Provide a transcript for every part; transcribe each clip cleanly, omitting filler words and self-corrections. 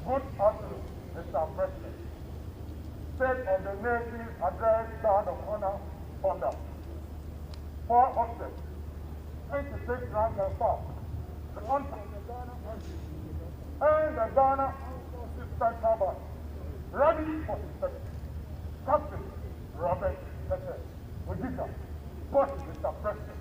Good afternoon, Mr. President. State of the Navy Address Guard of Honor Thunder. 4 officers, 86 rank and staff, one from the Ghana Army and the Ghana Armed Forces Central Bank, ready for inspection. Captain Robert Prez, Ojika, boss Mr. President.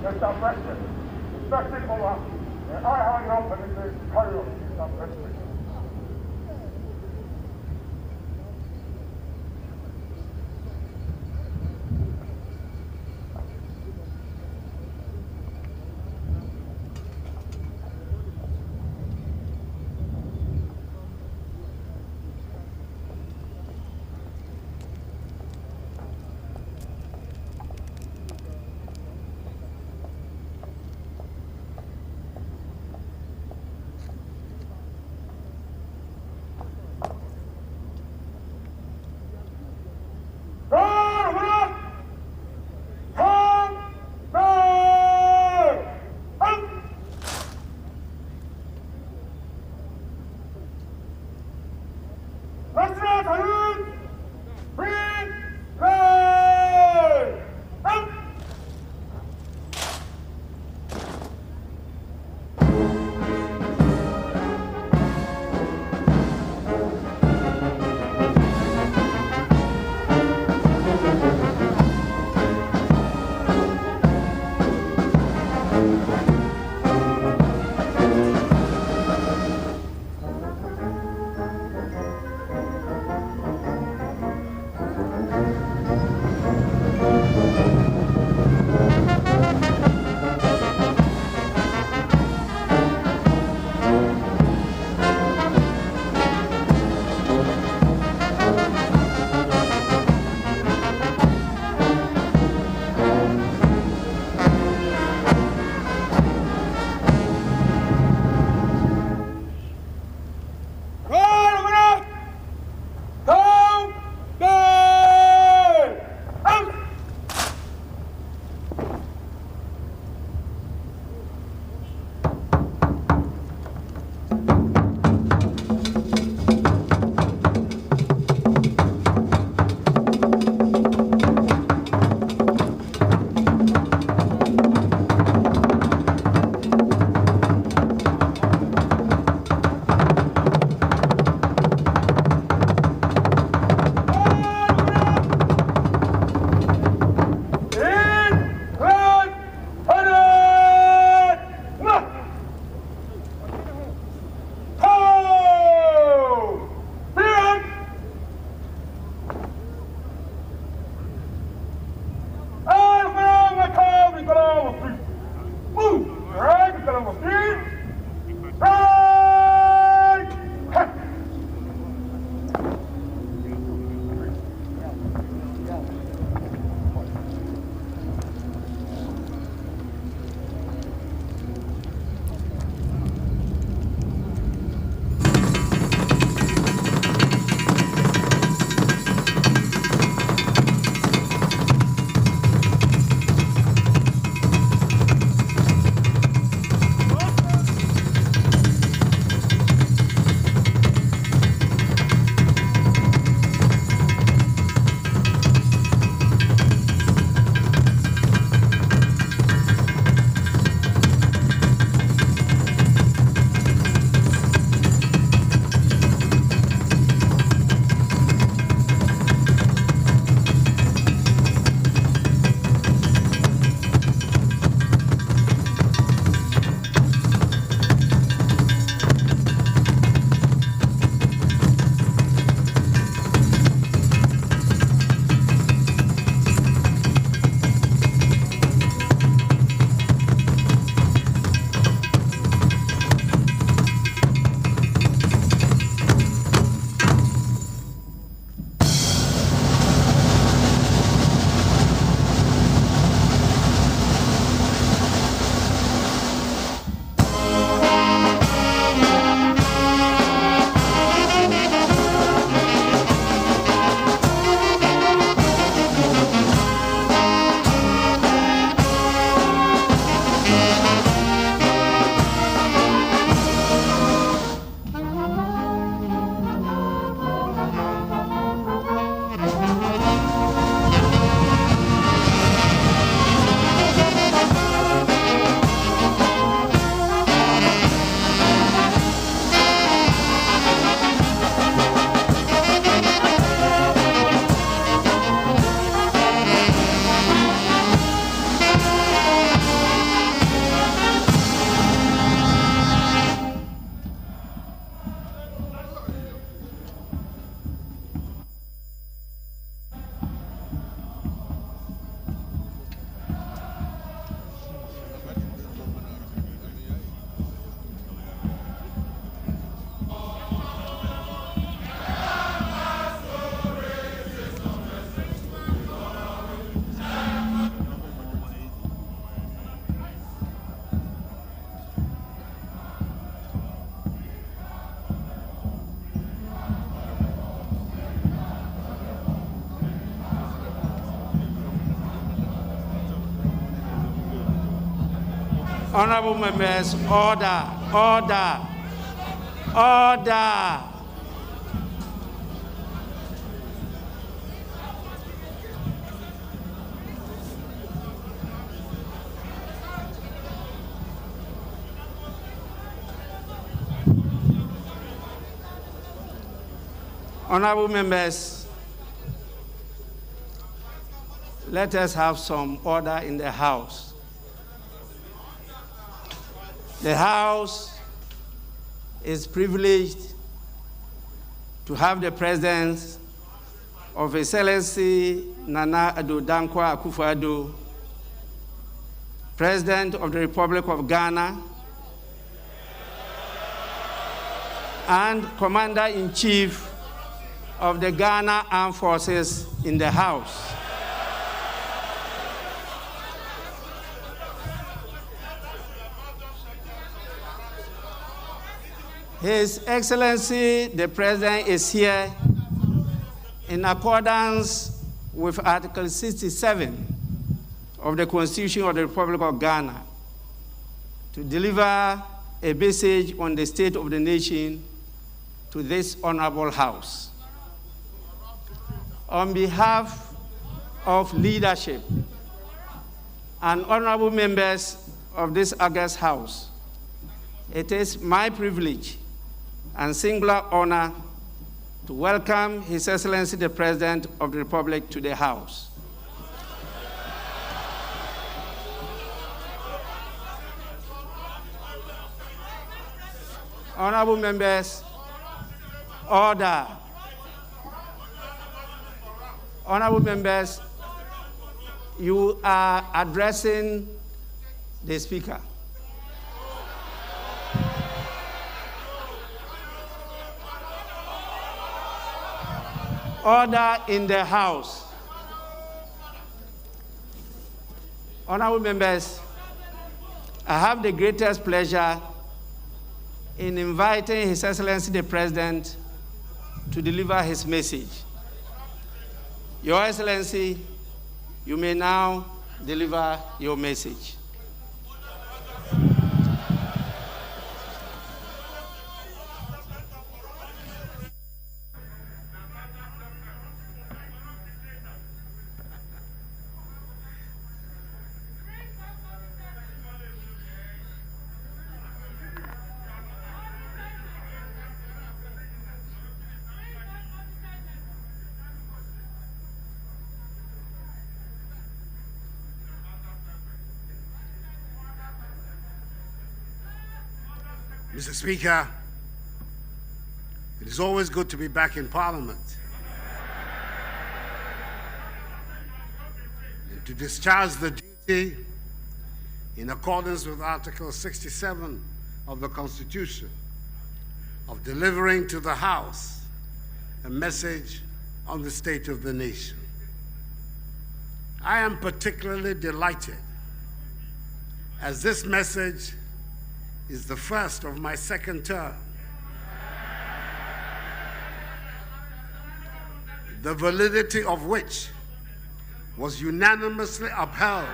Mr. President, respected over, and I have your permission to carry on, Mr. President. Honorable members, order, order, order. Honorable members, let us have some order in the House. The House is privileged to have the presence of His Excellency Nana Addo Dankwa Akufo-Addo, President of the Republic of Ghana, and Commander-in-Chief of the Ghana Armed Forces in the House. His Excellency, the President, is here in accordance with Article 67 of the Constitution of the Republic of Ghana to deliver a message on the state of the nation to this honorable House. On behalf of leadership and honorable members of this august House, it is my privilege and singular honor to welcome His Excellency the President of the Republic to the House. Honorable members, order. Honorable members, you are addressing the Speaker. Order in the House. Honorable members, I have the greatest pleasure in inviting His Excellency the President to deliver his message. Your Excellency, you may now deliver your message. Mr. Speaker, it is always good to be back in Parliament and to discharge the duty in accordance with Article 67 of the Constitution of delivering to the House a message on the state of the nation. I am particularly delighted as this message is the first of my second term. The validity of which was unanimously upheld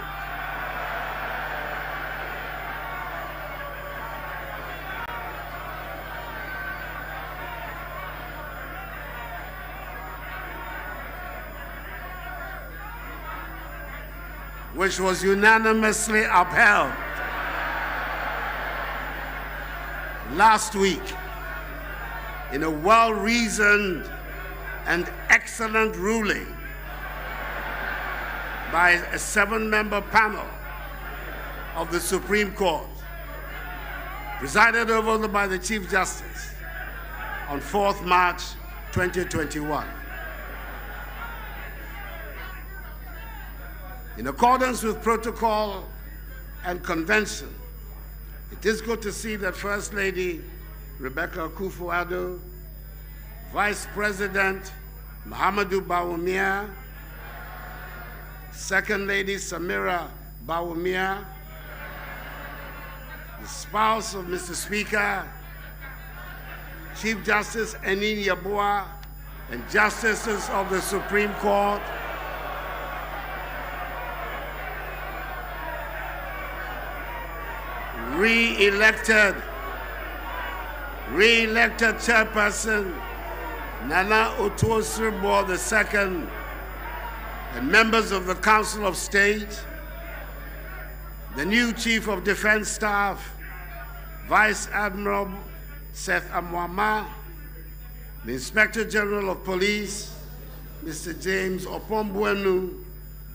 last week in a well-reasoned and excellent ruling by a 7-member panel of the Supreme Court, presided over by the Chief Justice on 4th March 2021. In accordance with protocol and convention, it is good to see that First Lady Rebecca Akufo-Addo, Vice President Mahamudu Bawumia, Second Lady Samira Bawumia, the spouse of Mr. Speaker, Chief Justice Enin Yabua, and Justices of the Supreme Court, re-elected chairperson Nana Otuo-Sirbour II, and members of the Council of State, the new Chief of Defense Staff, Vice Admiral Seth Amwama, the Inspector General of Police, Mr. James Opombuenu,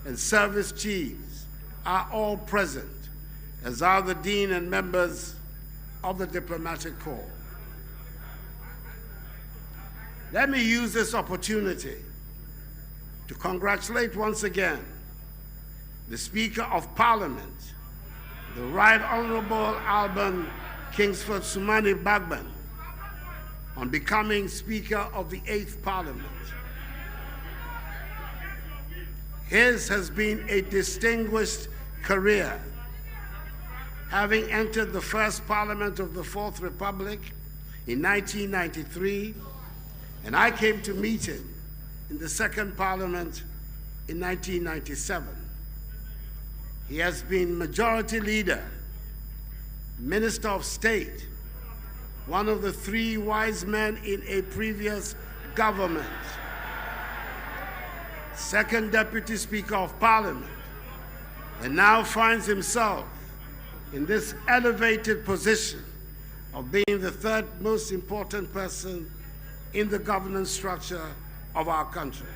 and service chiefs are all present, as are the Dean and members of the Diplomatic Corps. Let me use this opportunity to congratulate once again the Speaker of Parliament, the Right Honorable Alban Kingsford Sumani Bagban, on becoming Speaker of the 8th Parliament. His has been a distinguished career, having entered the first Parliament of the 4th Republic in 1993, and I came to meet him in the second Parliament in 1997. He has been Majority Leader, Minister of State, one of the 3 wise men in a previous government, second Deputy Speaker of Parliament, and now finds himself in this elevated position of being the 3rd most important person in the governance structure of our country.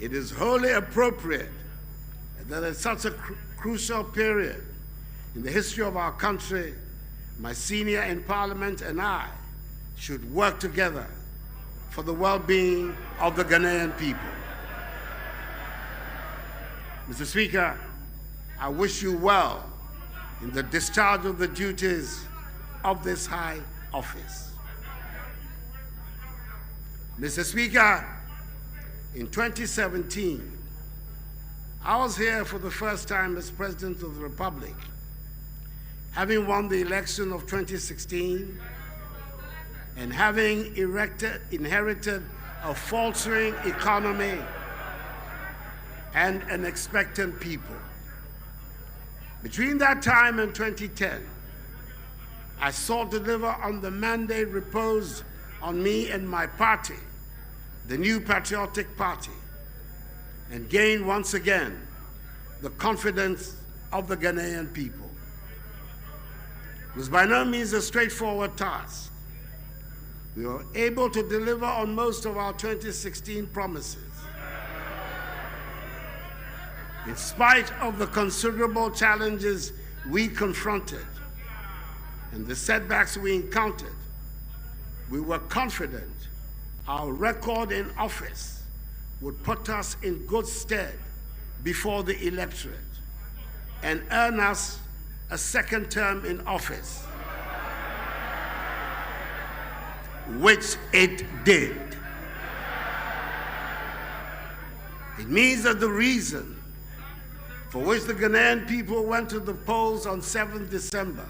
It is wholly appropriate that at such a crucial period in the history of our country, my senior in Parliament and I should work together for the well-being of the Ghanaian people. Mr. Speaker, I wish you well in the discharge of the duties of this high office. Mr. Speaker, in 2017, I was here for the first time as President of the Republic, having won the election of 2016 and having inherited a faltering economy and an expectant people. Between that time and 2010, I sought to deliver on the mandate reposed on me and my party, the New Patriotic Party, and gain once again the confidence of the Ghanaian people. It was by no means a straightforward task. We were able to deliver on most of our 2016 promises. In spite of the considerable challenges we confronted and the setbacks we encountered, we were confident our record in office would put us in good stead before the electorate and earn us a second term in office, which it did. It means that the reason for which the Ghanaian people went to the polls on 7th December,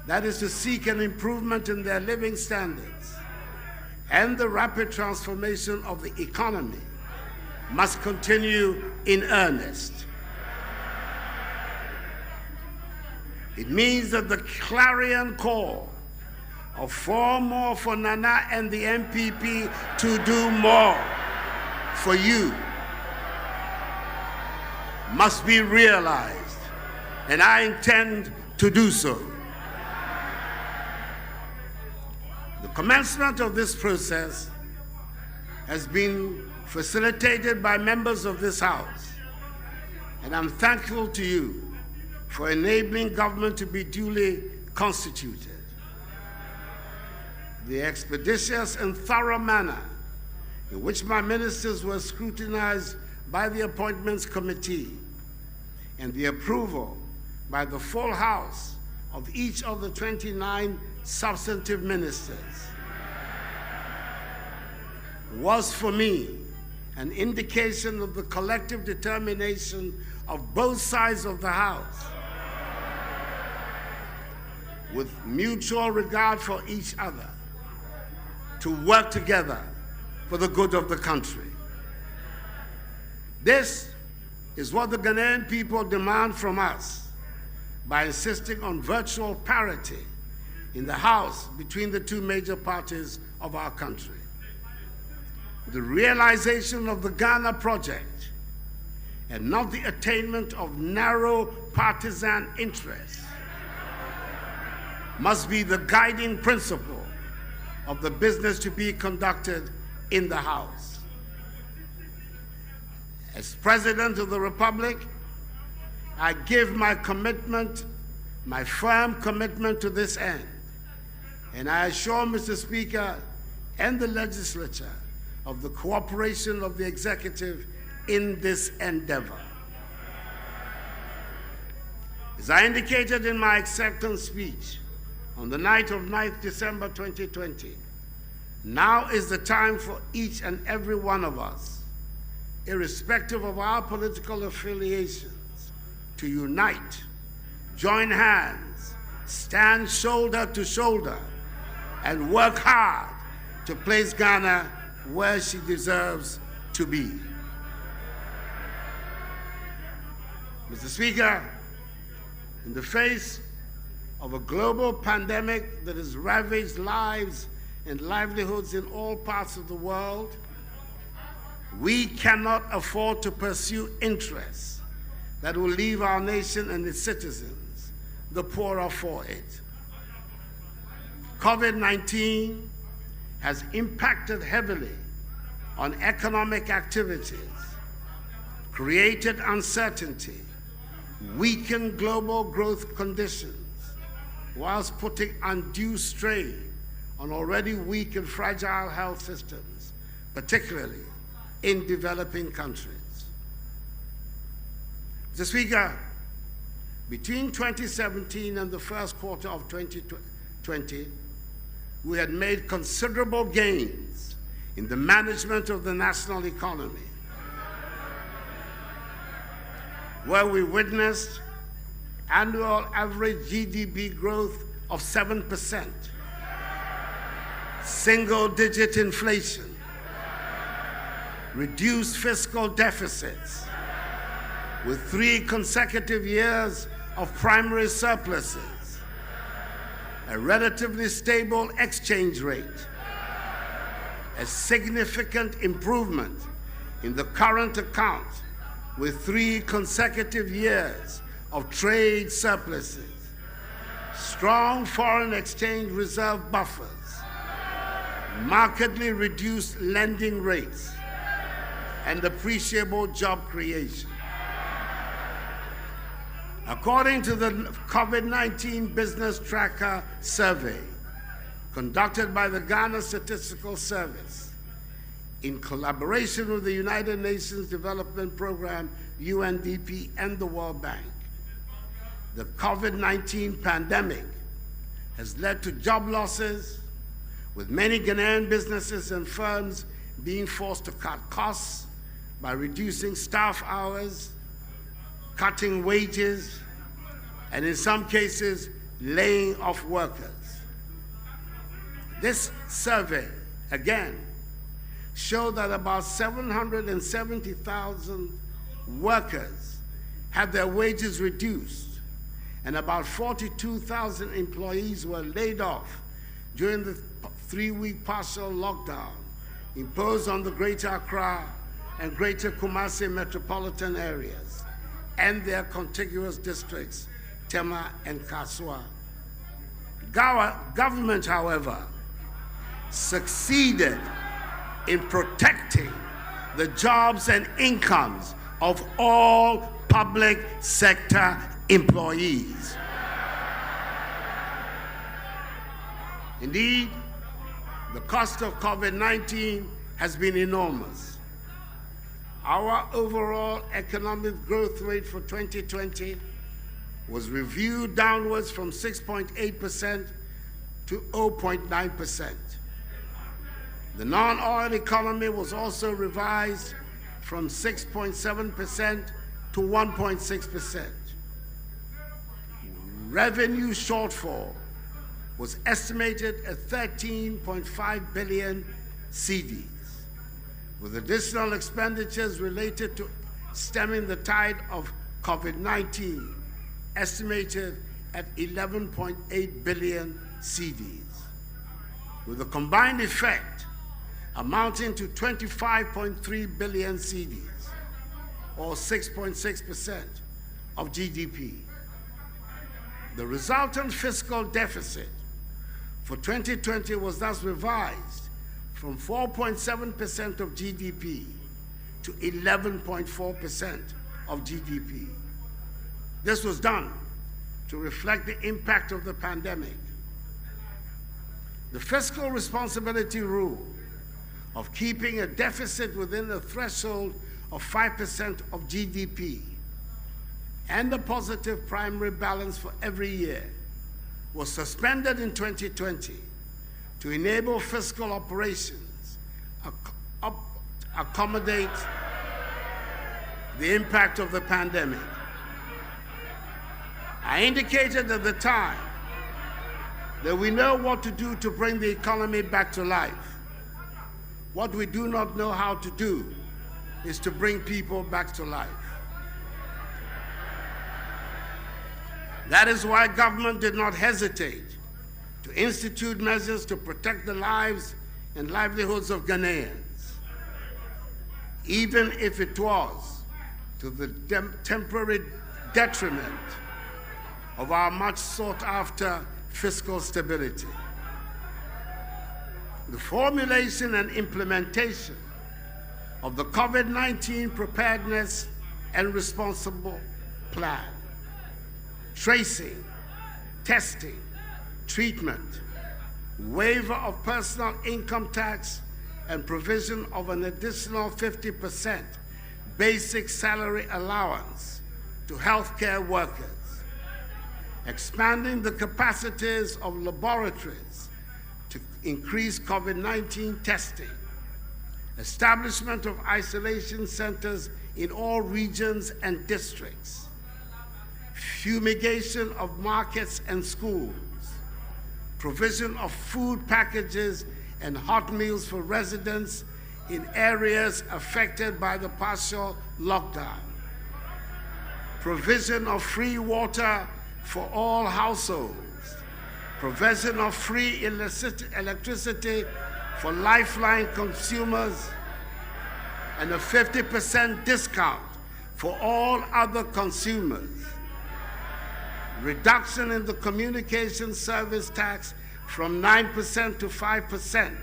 that is to seek an improvement in their living standards and the rapid transformation of the economy, must continue in earnest. It means that the clarion call of 4 more for Nana and the MPP to do more for you must be realized, and I intend to do so. The commencement of this process has been facilitated by members of this House, and I'm thankful to you for enabling government to be duly constituted. The expeditious and thorough manner in which my ministers were scrutinized by the Appointments Committee and the approval by the full House of each of the 29 substantive ministers was for me an indication of the collective determination of both sides of the House, with mutual regard for each other, to work together for the good of the country. This is what the Ghanaian people demand from us by insisting on virtual parity in the House between the two major parties of our country. The realization of the Ghana project and not the attainment of narrow partisan interests must be the guiding principle of the business to be conducted in the House. As President of the Republic, I give my commitment, my firm commitment to this end, and I assure Mr. Speaker and the legislature of the cooperation of the executive in this endeavor. As I indicated in my acceptance speech on the night of 9th December 2020, now is the time for each and every one of us, irrespective of our political affiliations, to unite, join hands, stand shoulder to shoulder, and work hard to place Ghana where she deserves to be. Mr. Speaker, in the face of a global pandemic that has ravaged lives and livelihoods in all parts of the world, we cannot afford to pursue interests that will leave our nation and its citizens the poorer for it. COVID-19 has impacted heavily on economic activities, created uncertainty, weakened global growth conditions, whilst putting undue strain on already weak and fragile health systems, particularly in developing countries. Mr. Speaker, between 2017 and the first quarter of 2020, we had made considerable gains in the management of the national economy, where we witnessed annual average GDP growth of 7%, single-digit inflation, reduced fiscal deficits, with 3 consecutive years of primary surpluses, a relatively stable exchange rate, a significant improvement in the current account with 3 consecutive years of trade surpluses, strong foreign exchange reserve buffers, markedly reduced lending rates, and appreciable job creation. According to the COVID-19 Business Tracker Survey conducted by the Ghana Statistical Service in collaboration with the United Nations Development Program, UNDP, and the World Bank, the COVID-19 pandemic has led to job losses, with many Ghanaian businesses and firms being forced to cut costs by reducing staff hours, cutting wages, and in some cases, laying off workers. This survey, again, showed that about 770,000 workers had their wages reduced, and about 42,000 employees were laid off during the 3-week partial lockdown imposed on the Greater Accra and Greater Kumasi metropolitan areas and their contiguous districts, Tema and Kasua. Government, however, succeeded in protecting the jobs and incomes of all public sector employees. Indeed, the cost of COVID-19 has been enormous. Our overall economic growth rate for 2020 was reviewed downwards from 6.8% to 0.9%. The non-oil economy was also revised from 6.7% to 1.6%. Revenue shortfall was estimated at 13.5 billion cedis, with additional expenditures related to stemming the tide of COVID-19, estimated at 11.8 billion cedis, with a combined effect amounting to 25.3 billion cedis, or 6.6% of GDP. The resultant fiscal deficit for 2020 was thus revised from 4.7% of GDP to 11.4% of GDP. This was done to reflect the impact of the pandemic. The fiscal responsibility rule of keeping a deficit within the threshold of 5% of GDP and a positive primary balance for every year was suspended in 2020 to enable fiscal operations accommodate the impact of the pandemic. I indicated at the time that we know what to do to bring the economy back to life. What we do not know how to do is to bring people back to life. That is why government did not hesitate to institute measures to protect the lives and livelihoods of Ghanaians, even if it was to the temporary detriment of our much sought after fiscal stability. The formulation and implementation of the COVID-19 preparedness and responsible plan, tracing, testing, treatment, waiver of personal income tax, and provision of an additional 50% basic salary allowance to healthcare workers, expanding the capacities of laboratories to increase COVID-19 testing, establishment of isolation centers in all regions and districts, fumigation of markets and schools, provision of food packages and hot meals for residents in areas affected by the partial lockdown, provision of free water for all households, provision of free electricity for lifeline consumers, and a 50% discount for all other consumers, reduction in the communication service tax from 9% to 5%,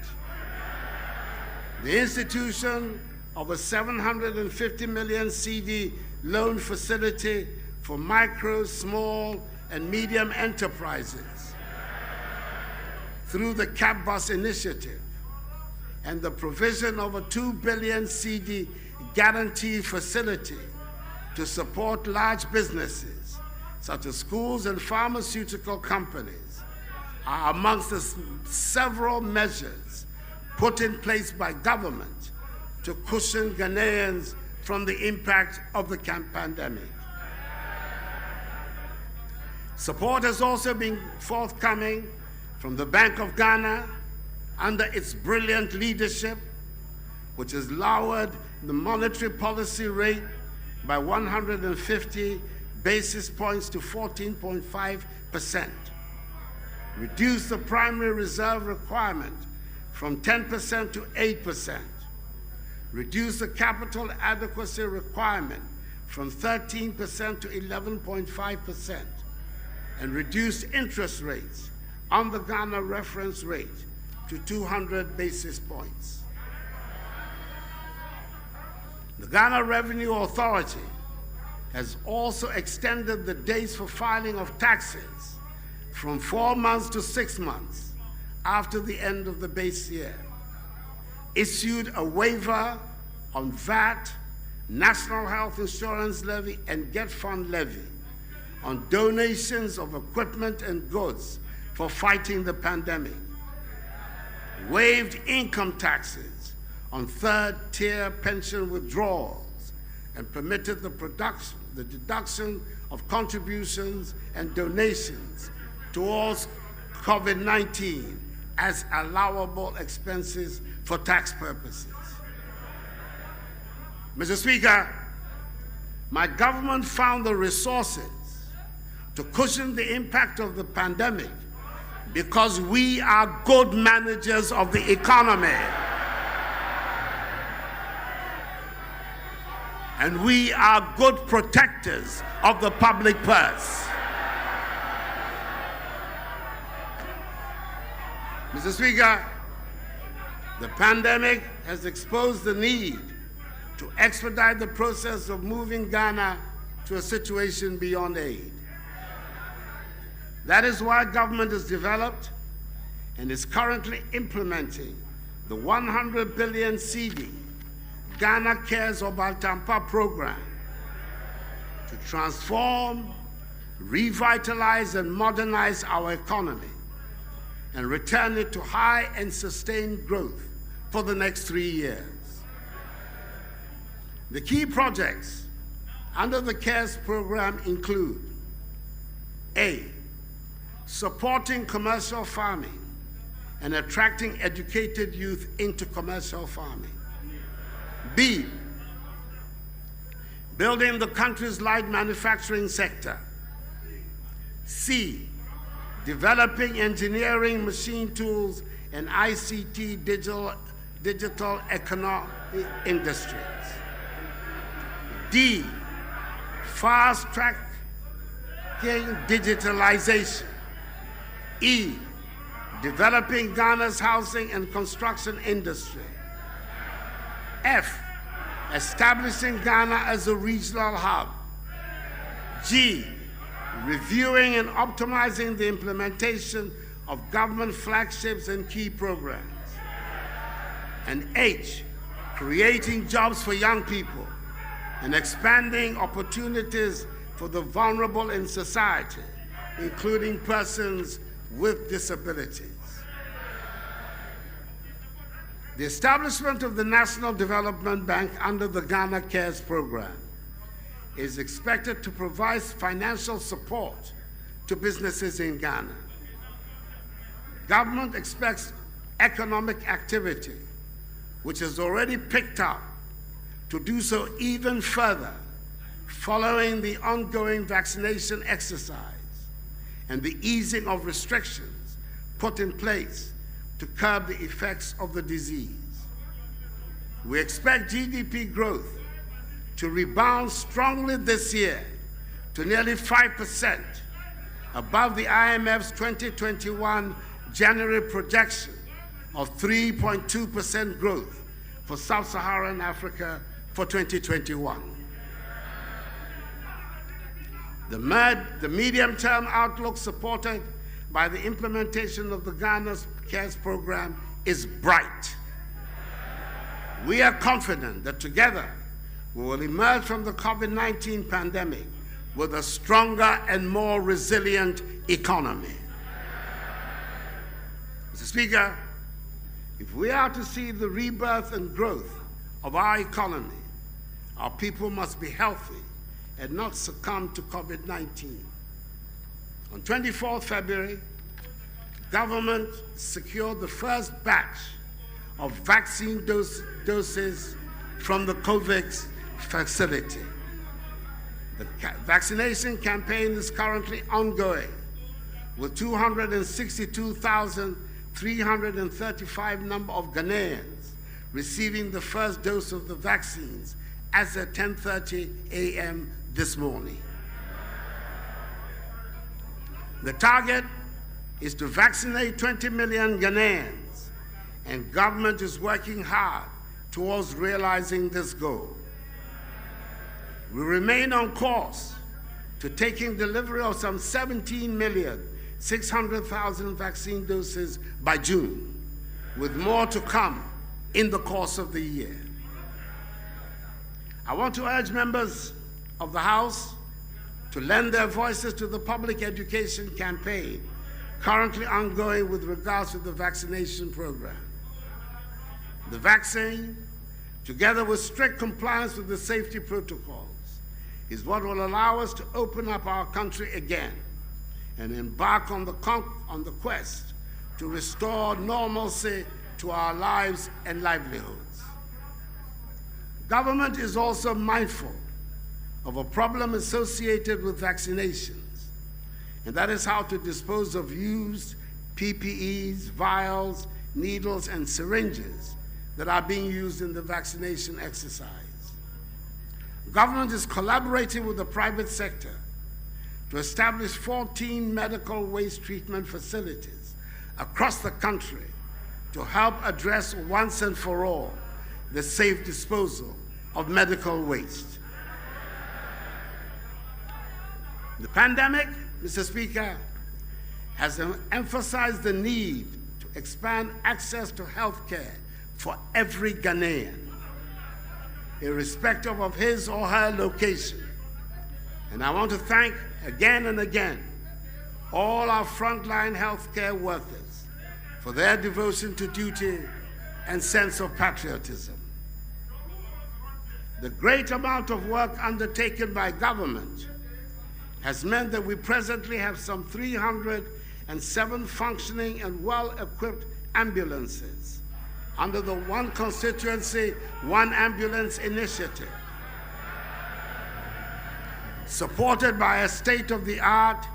the institution of a 750 million CD loan facility for micro, small, and medium enterprises through the CAP Bus initiative, and the provision of a 2 billion CD guarantee facility to support large businesses, such as schools and pharmaceutical companies, are amongst the several measures put in place by government to cushion Ghanaians from the impact of the pandemic. Support has also been forthcoming from the Bank of Ghana under its brilliant leadership, which has lowered the monetary policy rate by 150 basis points to 14.5%, reduced the primary reserve requirement from 10% to 8%, reduced the capital adequacy requirement from 13% to 11.5%, and reduced interest rates on the Ghana reference rate to 200 basis points. The Ghana Revenue Authority has also extended the dates for filing of taxes from 4 months to 6 months after the end of the base year, issued a waiver on VAT, National Health Insurance Levy, and Get Fund Levy on donations of equipment and goods for fighting the pandemic, waived income taxes on third-tier pension withdrawals, and permitted the deduction of contributions and donations towards COVID-19 as allowable expenses for tax purposes. Mr. Speaker, my government found the resources to cushion the impact of the pandemic because we are good managers of the economy. And we are good protectors of the public purse. Mr. Speaker, the pandemic has exposed the need to expedite the process of moving Ghana to a situation beyond aid. That is why government has developed and is currently implementing the 100 billion cedi Ghana Cares Obaltampa program to transform, revitalize, and modernize our economy and return it to high and sustained growth for the next 3 years. The key projects under the CARES program include: A, supporting commercial farming and attracting educated youth into commercial farming. B, building the country's light manufacturing sector. C, developing engineering, machine tools, and ICT digital economic industries. D, fast-tracking digitalization. E, developing Ghana's housing and construction industry. F, establishing Ghana as a regional hub. G, reviewing and optimizing the implementation of government flagships and key programs. And H, creating jobs for young people and expanding opportunities for the vulnerable in society, including persons with disabilities. The establishment of the National Development Bank under the Ghana Cares program is expected to provide financial support to businesses in Ghana. Government expects economic activity, which has already picked up, to do so even further following the ongoing vaccination exercise and the easing of restrictions put in place to curb the effects of the disease. We expect GDP growth to rebound strongly this year to nearly 5%, above the IMF's 2021 January projection of 3.2% growth for Sub-Saharan Africa for 2021. The medium-term outlook supported by the implementation of the Ghana's CARES program is bright. We are confident that together we will emerge from the COVID-19 pandemic with a stronger and more resilient economy. Mr. Speaker, if we are to see the rebirth and growth of our economy, our people must be healthy and not succumb to COVID-19. On 24th February, government secured the first batch of vaccine doses from the COVAX facility. The vaccination campaign is currently ongoing, with 262,335 number of Ghanaians receiving the first dose of the vaccines as at 10:30 a.m. this morning. The target is to vaccinate 20 million Ghanaians, and government is working hard towards realizing this goal. We remain on course to taking delivery of some 17,600,000 vaccine doses by June, with more to come in the course of the year. I want to urge members of the House to lend their voices to the public education campaign currently ongoing with regards to the vaccination program. The vaccine, together with strict compliance with the safety protocols, is what will allow us to open up our country again and embark on the quest to restore normalcy to our lives and livelihoods. Government is also mindful of a problem associated with vaccinations, and that is how to dispose of used PPEs, vials, needles, and syringes that are being used in the vaccination exercise. Government is collaborating with the private sector to establish 14 medical waste treatment facilities across the country to help address once and for all the safe disposal of medical waste. The pandemic, Mr. Speaker, has emphasized the need to expand access to health care for every Ghanaian, irrespective of his or her location. And I want to thank again and again all our frontline healthcare workers for their devotion to duty and sense of patriotism. The great amount of work undertaken by government has meant that we presently have some 307 functioning and well-equipped ambulances under the One Constituency, One Ambulance initiative, supported by a state-of-the-art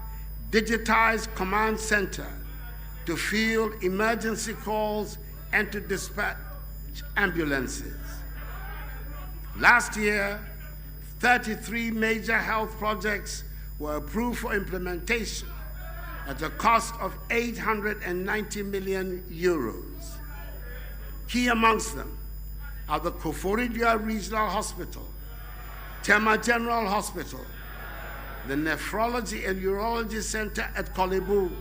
digitized command center to field emergency calls and to dispatch ambulances. Last year, 33 major health projects were approved for implementation at a cost of 890 million euros. Key amongst them are the Akufo-Addo Regional Hospital, Tema General Hospital, the Nephrology and Urology Center at Kolebu,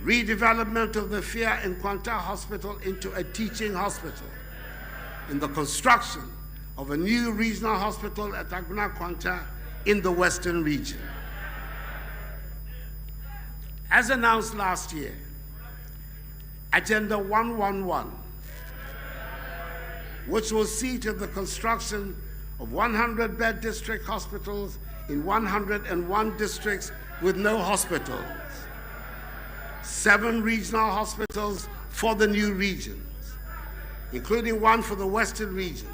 redevelopment of the Fia and Kwanta Hospital into a teaching hospital, and the construction of a new regional hospital at Aguna Kwanta in the Western region. As announced last year, Agenda 111, which will see to the construction of 100-bed district hospitals in 101 districts with no hospitals, 7 regional hospitals for the new regions, including one for the Western region,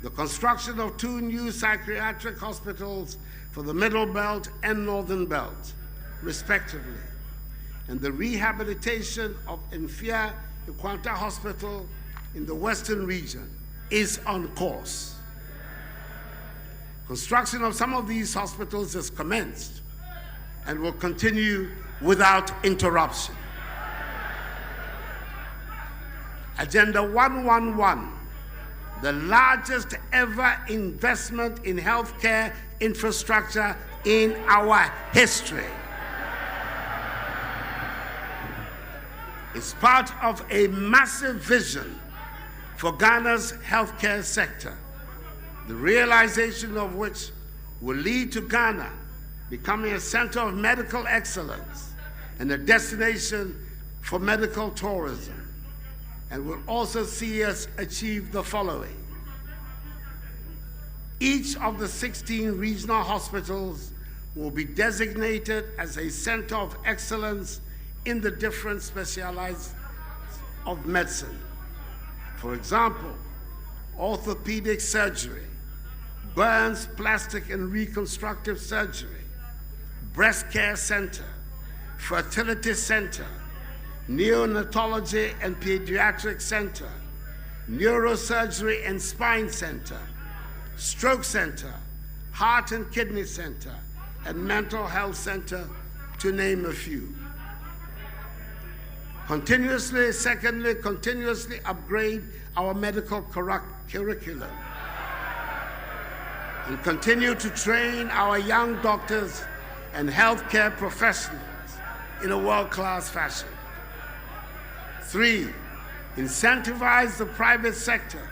the construction of 2 new psychiatric hospitals for the Middle Belt and Northern Belt, respectively, and the rehabilitation of Mfia Kwanta Hospital in the Western region is on course. Construction of some of these hospitals has commenced and will continue without interruption. Agenda 111, the largest ever investment in healthcare infrastructure in our history, is part of a massive vision for Ghana's healthcare sector, the realization of which will lead to Ghana becoming a center of medical excellence and a destination for medical tourism, and will also see us achieve the following. Each of the 16 regional hospitals will be designated as a center of excellence in the different specialties of medicine. For example, orthopedic surgery, burns, plastic and reconstructive surgery, breast care center, fertility center, neonatology and pediatric center, neurosurgery and spine center, stroke center, heart and kidney center, and mental health center, to name a few. Secondly, continuously upgrade our medical curriculum and continue to train our young doctors and healthcare professionals in a world-class fashion. 3, incentivize the private sector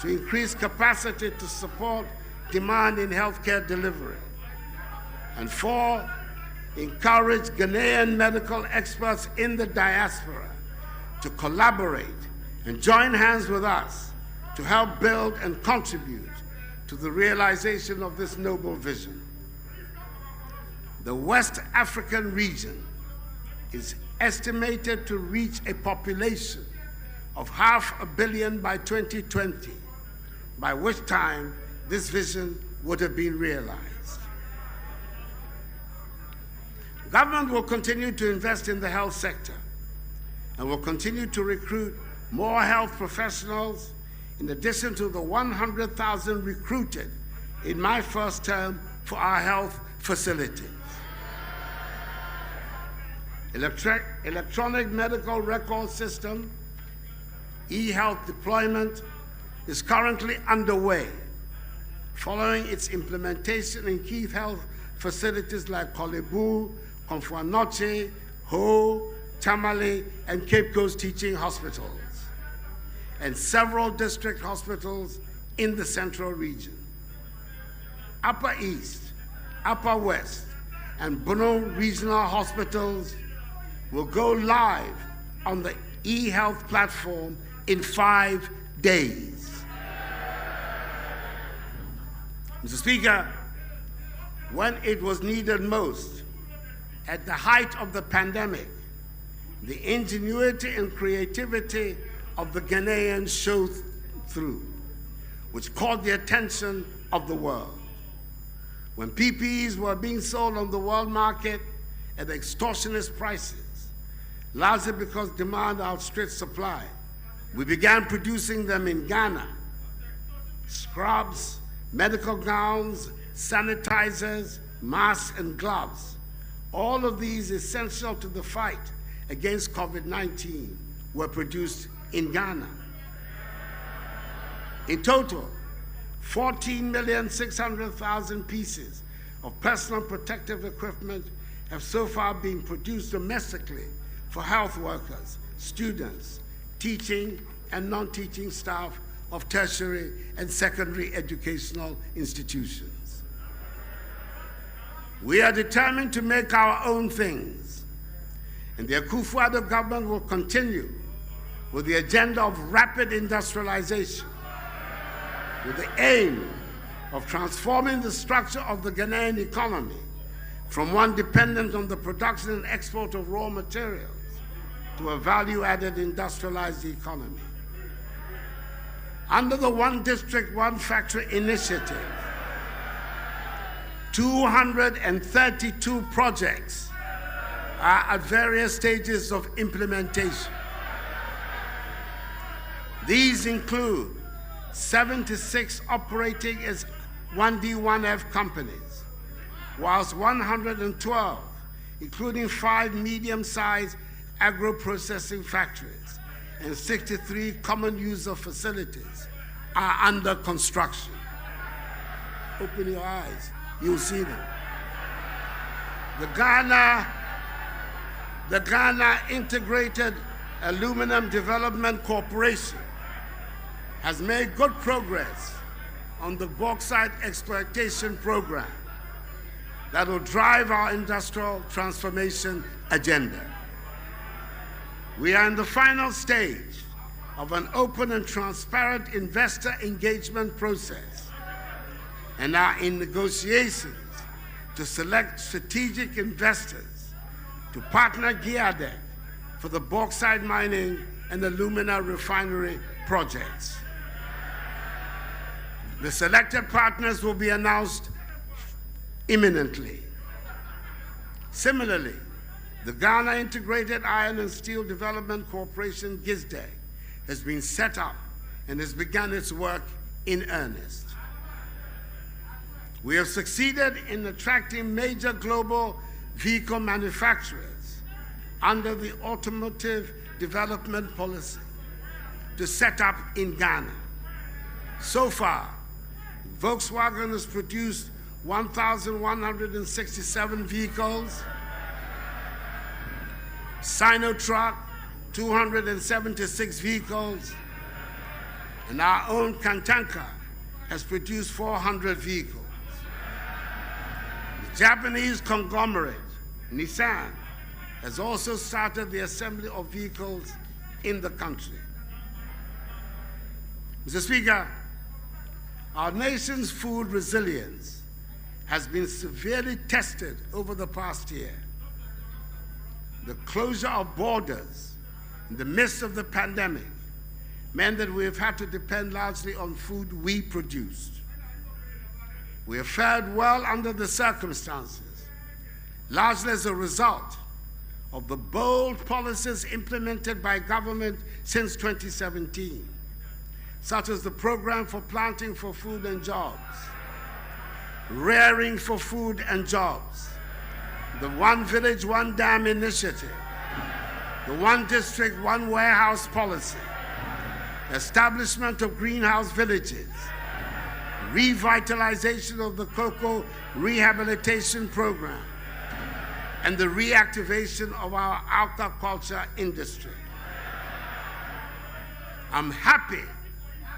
to increase capacity to support demand in healthcare delivery. And 4, encourage Ghanaian medical experts in the diaspora to collaborate and join hands with us to help build and contribute to the realization of this noble vision. The West African region is estimated to reach a population of 500 million by 2020, by which time this vision would have been realized. Government will continue to invest in the health sector and will continue to recruit more health professionals in addition to the 100,000 recruited in my first term for our health facilities. Electronic medical record system, e-health deployment is currently underway, following its implementation in key health facilities like Kolebu, Akufo-Addo, Ho, Tamale, and Cape Coast teaching hospitals, and several district hospitals in the central region. Upper East, Upper West, and Bono regional hospitals will go live on the e-health platform in 5 days. Mr. Speaker, when it was needed most, at the height of the pandemic, the ingenuity and creativity of the Ghanaians showed through, which caught the attention of the world. When PPEs were being sold on the world market at extortionist prices, largely because demand outstripped supply, we began producing them in Ghana. Scrubs, medical gowns, sanitizers, masks, and gloves, all of these essential to the fight against COVID-19 were produced in Ghana. In total, 14,600,000 pieces of personal protective equipment have so far been produced domestically for health workers, students, teaching and non-teaching staff of tertiary and secondary educational institutions. We are determined to make our own things, and the Akufo-Addo government will continue with the agenda of rapid industrialization, with the aim of transforming the structure of the Ghanaian economy from one dependent on the production and export of raw materials to a value-added industrialized economy. Under the One District, One Factory initiative, 232 projects are at various stages of implementation. These include 76 operating as 1D1F companies, whilst 112, including 5 medium-sized agro-processing factories and 63 common user facilities, are under construction. Open your eyes, you'll see them. The Ghana Integrated Aluminum Development Corporation has made good progress on the bauxite exploitation program that will drive our industrial transformation agenda. We are in the final stage of an open and transparent investor engagement process and are in negotiations to select strategic investors to partner GIADEC for the bauxite mining and alumina refinery projects. The selected partners will be announced imminently. Similarly, the Ghana Integrated Iron and Steel Development Corporation, GISDEC, has been set up and has begun its work in earnest. We have succeeded in attracting major global vehicle manufacturers under the Automotive Development Policy to set up in Ghana. So far, Volkswagen has produced 1,167 vehicles, Sinotruck, 276 vehicles, and our own Kantanka has produced 400 vehicles. The Japanese conglomerate, Nissan, has also started the assembly of vehicles in the country. Mr. Speaker, our nation's food resilience has been severely tested over the past year. The closure of borders in the midst of the pandemic meant that we have had to depend largely on food we produced. We have fared well under the circumstances, largely as a result of the bold policies implemented by government since 2017, such as the Program for Planting for Food and Jobs, Rearing for Food and Jobs, the One Village, One Dam initiative, the One District, One Warehouse policy, establishment of greenhouse villages, revitalization of the cocoa rehabilitation program, and the reactivation of our aquaculture industry. I'm happy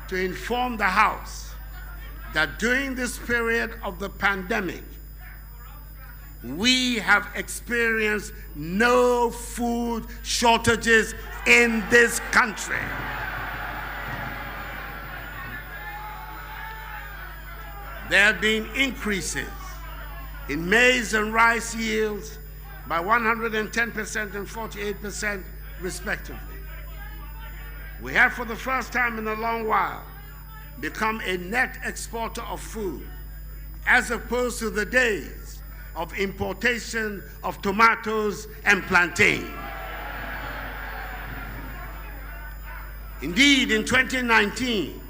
to inform the House that during this period of the pandemic, we have experienced no food shortages in this country. There have been increases in maize and rice yields by 110% and 48% respectively. We have, for the first time in a long while, become a net exporter of food, as opposed to the days of importation of tomatoes and plantain. Indeed, in 2019,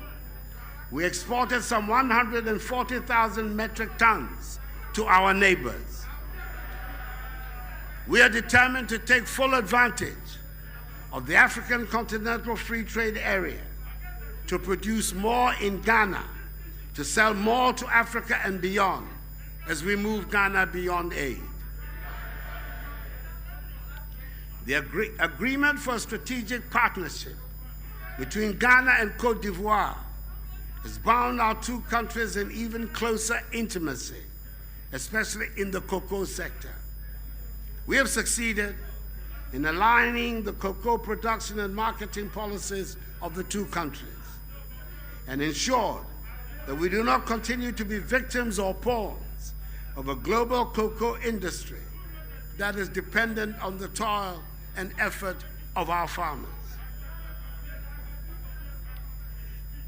we exported some 140,000 metric tons to our neighbors. We are determined to take full advantage of the African Continental Free Trade Area to produce more in Ghana, to sell more to Africa and beyond as we move Ghana beyond aid. The agreement for a strategic partnership between Ghana and Cote d'Ivoire has bound our two countries in even closer intimacy, especially in the cocoa sector. We have succeeded in aligning the cocoa production and marketing policies of the two countries and ensured that we do not continue to be victims or pawns of a global cocoa industry that is dependent on the toil and effort of our farmers.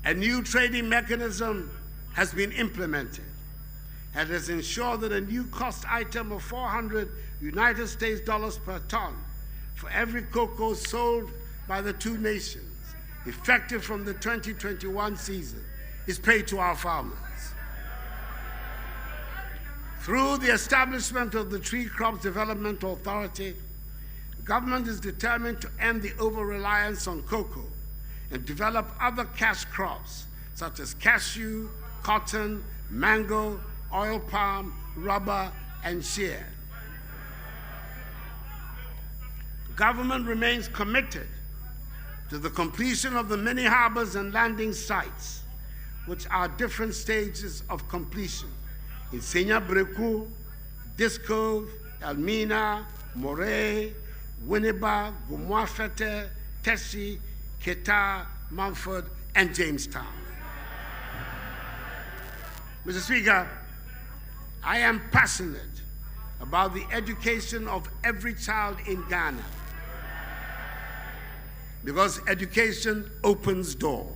A new trading mechanism has been implemented and has ensured that a new cost item of 400 United States dollars per ton for every cocoa sold by the two nations, effective from the 2021 season, is paid to our farmers. Through the establishment of the Tree Crops Development Authority, the government is determined to end the over-reliance on cocoa and develop other cash crops such as cashew, cotton, mango, oil palm, rubber, and shea. Government remains committed to the completion of the many harbors and landing sites, which are different stages of completion in Senya Breku, Discove, Elmina, Moray, Winneba, Gumwafete, Teshi, Keta, Mumford, and Jamestown. Mr. Speaker, I am passionate about the education of every child in Ghana, because education opens doors.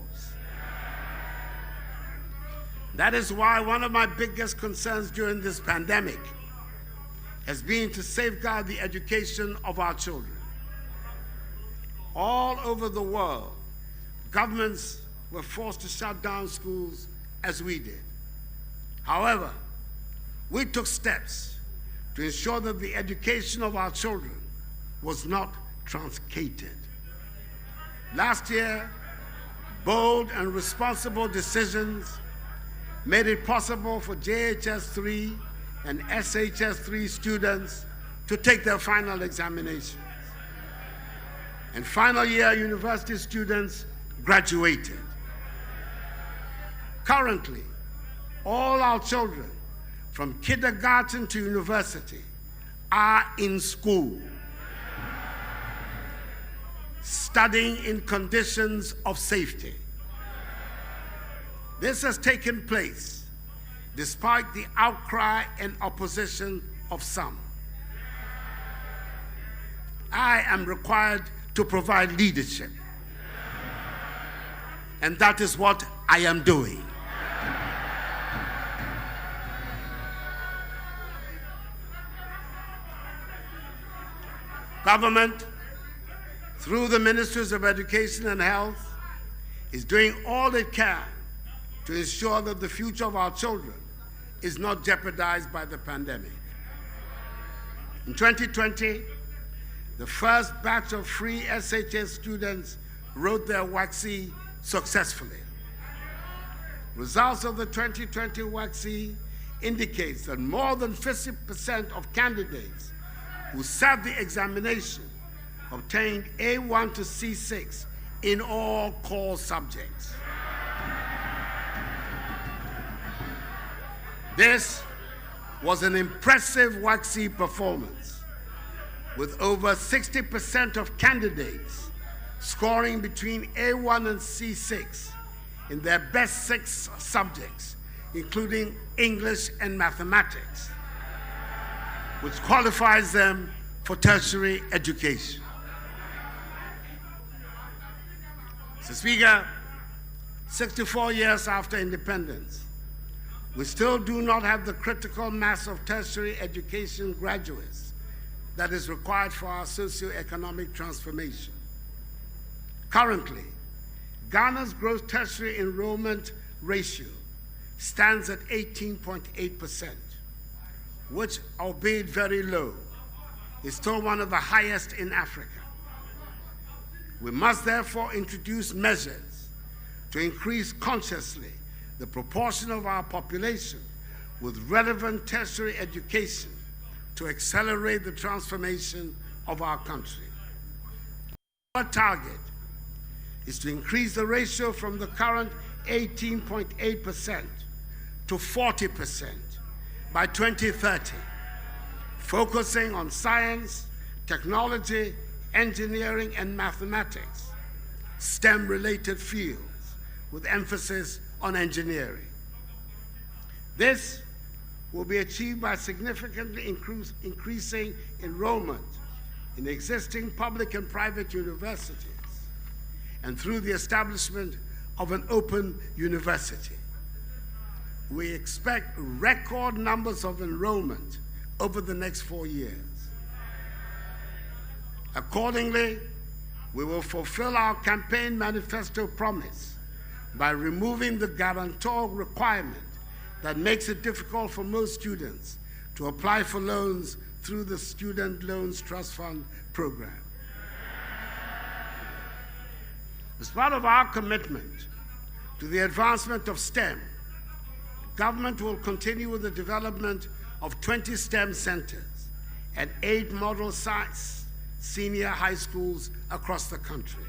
That is why one of my biggest concerns during this pandemic has been to safeguard the education of our children. All over the world, governments were forced to shut down schools as we did. However, we took steps to ensure that the education of our children was not truncated. Last year, bold and responsible decisions made it possible for JHS 3 and SHS 3 students to take their final examinations. And final year university students graduated. Currently, all our children from kindergarten to university are in school, studying in conditions of safety. This has taken place despite the outcry and opposition of some. I am required to provide leadership, and that is what I am doing. Government, through the Ministries of Education and Health, is doing all it can to ensure that the future of our children is not jeopardized by the pandemic. In 2020, the first batch of free SHS students wrote their WACC successfully. Results of the 2020 WACC indicates that more than 50% of candidates who sat the examination obtained A1 to C6 in all core subjects. This was an impressive WACC performance, with over 60% of candidates scoring between A1 and C6 in their best 6 subjects, including English and mathematics, which qualifies them for tertiary education. Mr. Speaker, 64 years after independence, we still do not have the critical mass of tertiary education graduates that is required for our socio-economic transformation. Currently, Ghana's gross tertiary enrollment ratio stands at 18.8%, which, albeit very low, is still one of the highest in Africa. We must therefore introduce measures to increase consciously the proportion of our population with relevant tertiary education to accelerate the transformation of our country. Our target is to increase the ratio from the current 18.8% to 40% by 2030, focusing on science, technology, engineering, and mathematics, STEM-related fields, with emphasis on engineering. This will be achieved by significantly increasing enrollment in existing public and private universities and through the establishment of an open university. We expect record numbers of enrollment over the next 4 years. Accordingly, we will fulfill our campaign manifesto promise by removing the guarantor requirement that makes it difficult for most students to apply for loans through the Student Loans Trust Fund program. As part of our commitment to the advancement of STEM, government will continue with the development of 20 STEM centers and 8 model science senior high schools across the country.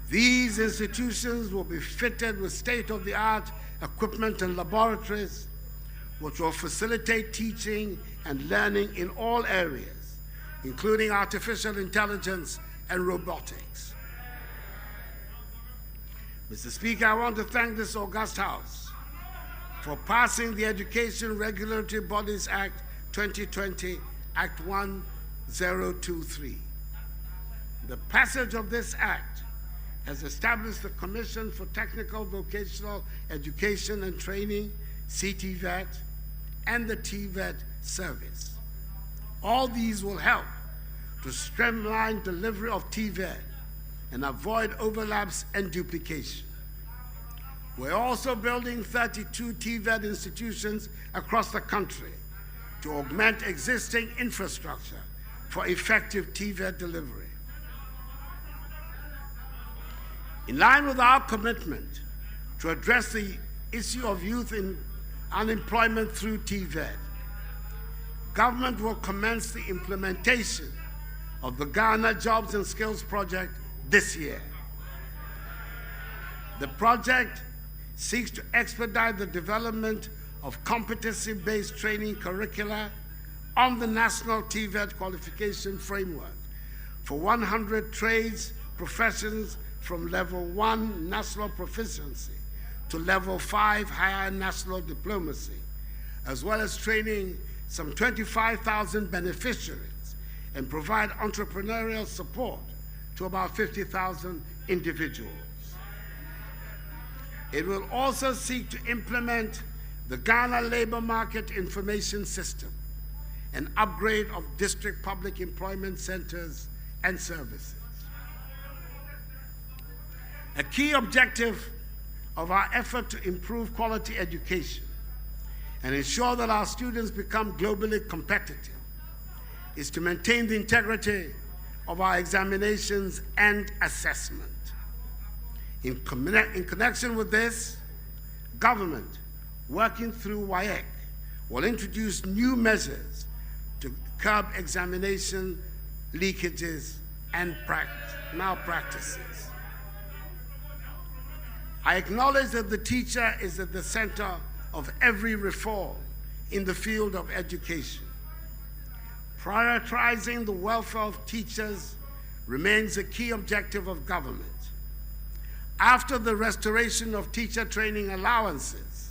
These institutions will be fitted with state-of-the-art equipment and laboratories, which will facilitate teaching and learning in all areas, including artificial intelligence and robotics. Mr. Speaker, I want to thank this august House for passing the Education Regulatory Bodies Act 2020, Act 1023. The passage of this act has established the Commission for Technical Vocational Education and Training, CTVET, and the TVET service. All these will help to streamline delivery of TVET and avoid overlaps and duplication. We're also building 32 TVET institutions across the country to augment existing infrastructure for effective TVET delivery. In line with our commitment to address the issue of youth unemployment through TVET, government will commence the implementation of the Ghana Jobs and Skills Project this year. The project seeks to expedite the development of competency-based training curricula on the National TVET Qualification Framework for 100 trades, professions from Level 1 National Proficiency to Level 5 Higher National Diplomacy, as well as training some 25,000 beneficiaries and provide entrepreneurial support to about 50,000 individuals. It will also seek to implement the Ghana Labor Market Information System and upgrade of district public employment centers and services. A key objective of our effort to improve quality education and ensure that our students become globally competitive is to maintain the integrity of our examinations and assessment. In connection with this, government, working through WAEC, will introduce new measures to curb examination leakages and malpractices. I acknowledge that the teacher is at the center of every reform in the field of education. Prioritizing the welfare of teachers remains a key objective of government. After the restoration of teacher training allowances,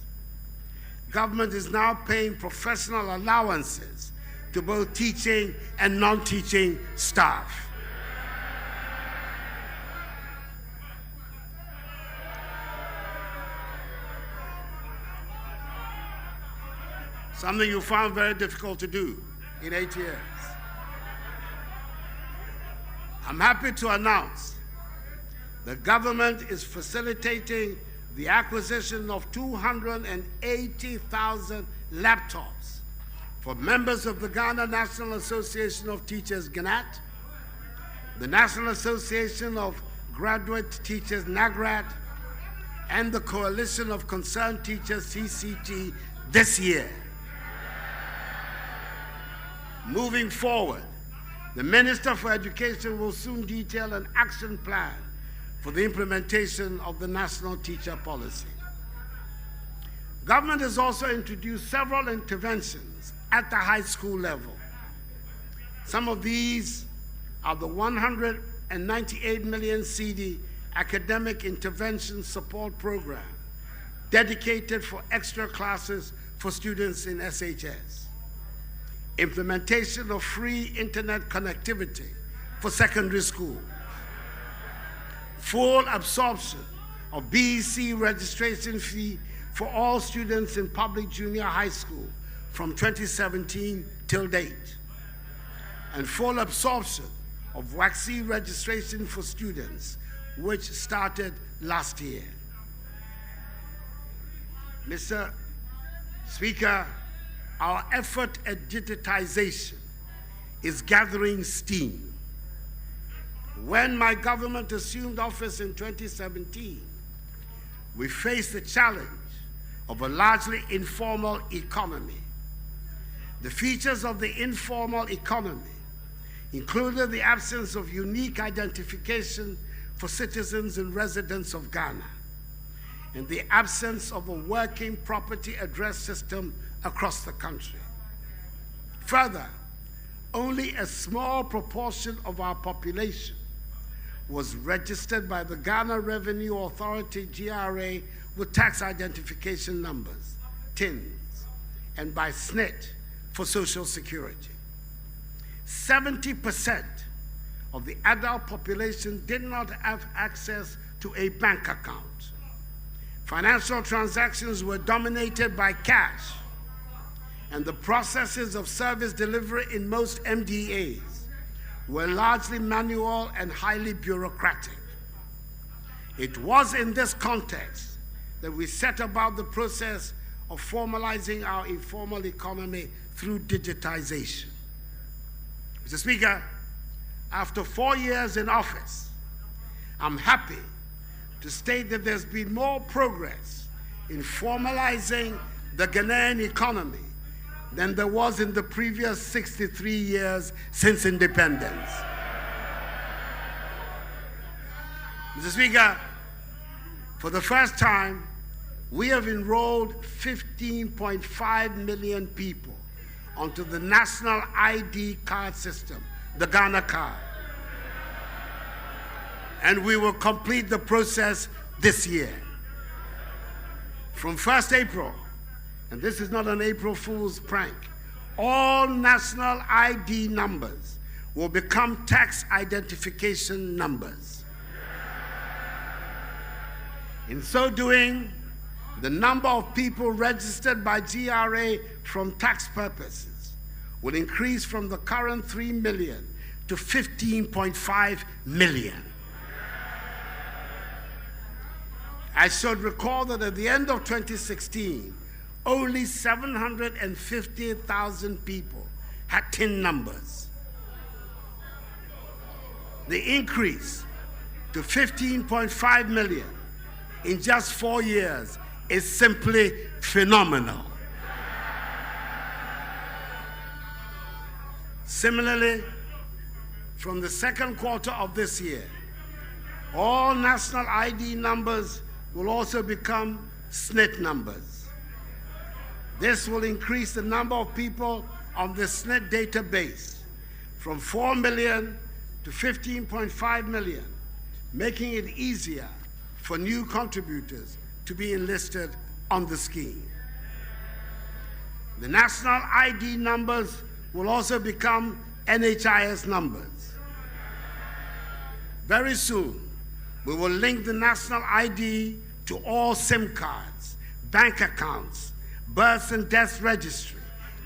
government is now paying professional allowances to both teaching and non-teaching staff. Something you found very difficult to do in 8 years. I'm happy to announce the government is facilitating the acquisition of 280,000 laptops for members of the Ghana National Association of Teachers, GNAT, the National Association of Graduate Teachers, NAGRAT, and the Coalition of Concerned Teachers, CCT, this year. Moving forward, the Minister for Education will soon detail an action plan for the implementation of the National Teacher Policy. Government has also introduced several interventions at the high school level. Some of these are the 198 million cedi Academic Intervention Support Program, dedicated for extra classes for students in SHS. Implementation of free internet connectivity for secondary school. Full absorption of BEC registration fee for all students in public junior high school from 2017 till date. And full absorption of WACC registration for students, which started last year. Mr. Speaker, our effort at digitization is gathering steam. When my government assumed office in 2017, we faced the challenge of a largely informal economy. The features of the informal economy included the absence of unique identification for citizens and residents of Ghana, and the absence of a working property address system across the country. Further, only a small proportion of our population was registered by the Ghana Revenue Authority, GRA, with tax identification numbers, TINs, and by SNIT for Social Security. 70% of the adult population did not have access to a bank account. Financial transactions were dominated by cash, and the processes of service delivery in most MDAs were largely manual and highly bureaucratic. It was in this context that we set about the process of formalizing our informal economy through digitization. Mr. Speaker, after 4 years in office, I'm happy to state that there's been more progress in formalizing the Ghanaian economy than there was in the previous 63 years since independence. Mr. Speaker, for the first time, we have enrolled 15.5 million people onto the national ID card system, the Ghana card. And we will complete the process this year. From 1st April, and this is not an April Fool's prank, all national ID numbers will become tax identification numbers. In so doing, the number of people registered by GRA from tax purposes will increase from the current 3 million to 15.5 million. I should recall that at the end of 2016, only 750,000 people had TIN numbers. The increase to 15.5 million in just 4 years is simply phenomenal. Similarly, from the second quarter of this year, all national ID numbers will also become SNIT numbers. This will increase the number of people on the SNIT database from 4 million to 15.5 million, making it easier for new contributors to be enlisted on the scheme. The national ID numbers will also become NHIS numbers. Very soon, we will link the national ID to all SIM cards, bank accounts, birth and death registry,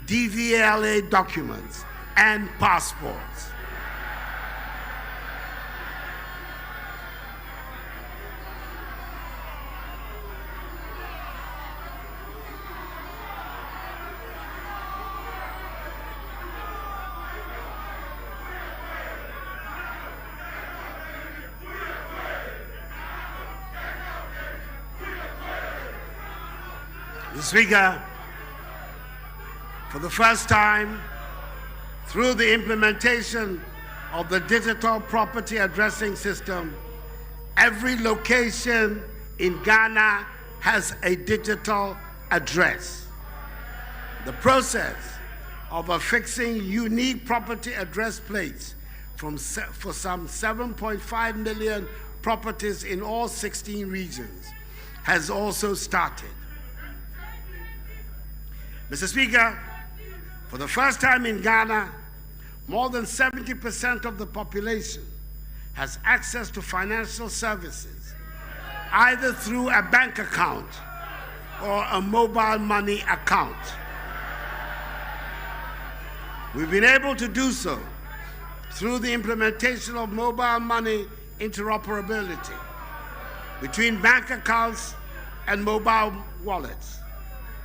DVLA documents, and passports. Mr. Speaker, for the first time, through the implementation of the digital property addressing system, every location in Ghana has a digital address. The process of affixing unique property address plates for some 7.5 million properties in all 16 regions has also started. Mr. Speaker, for the first time in Ghana, more than 70% of the population has access to financial services, either through a bank account or a mobile money account. We've been able to do so through the implementation of mobile money interoperability between bank accounts and mobile wallets,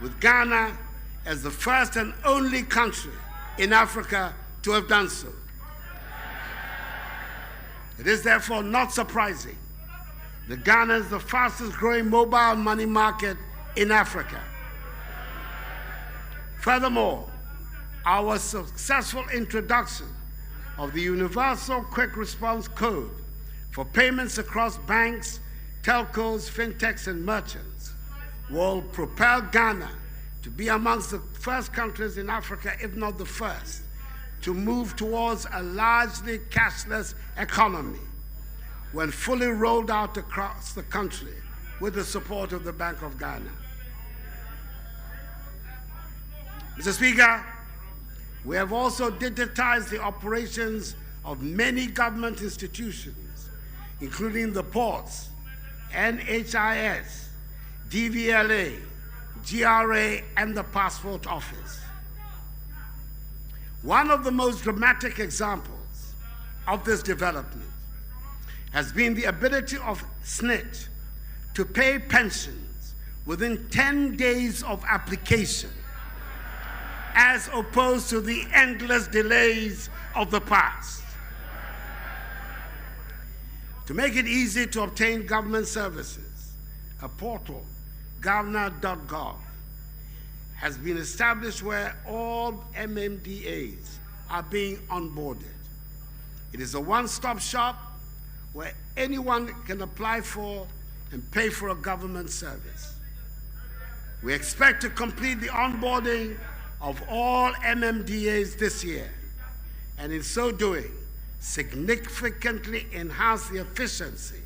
with Ghana as the first and only country in Africa to have done so. It is therefore not surprising that Ghana is the fastest growing mobile money market in Africa. Furthermore, our successful introduction of the Universal Quick Response Code for payments across banks, telcos, fintechs, and merchants will propel Ghana to be amongst the first countries in Africa, if not the first, to move towards a largely cashless economy when fully rolled out across the country with the support of the Bank of Ghana. Mr. Speaker, we have also digitized the operations of many government institutions, including the ports, NHIS, DVLA, GRA, and the Passport Office. One of the most dramatic examples of this development has been the ability of SNIT to pay pensions within 10 days of application, as opposed to the endless delays of the past. To make it easy to obtain government services, a portal, Ghana.gov, has been established where all MMDAs are being onboarded. It is a one-stop shop where anyone can apply for and pay for a government service. We expect to complete the onboarding of all MMDAs this year, and in so doing, significantly enhance the efficiency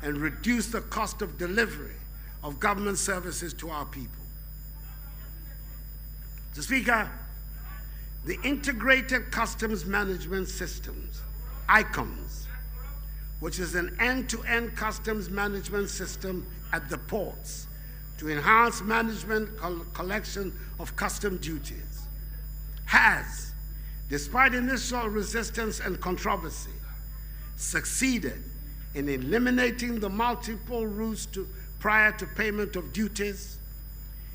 and reduce the cost of delivery of government services to our people. Mr. Speaker, the Integrated Customs Management Systems, ICOMS, which is an end-to-end customs management system at the ports to enhance management collection of custom duties, has despite initial resistance and controversy, succeeded in eliminating the multiple routes prior to payment of duties,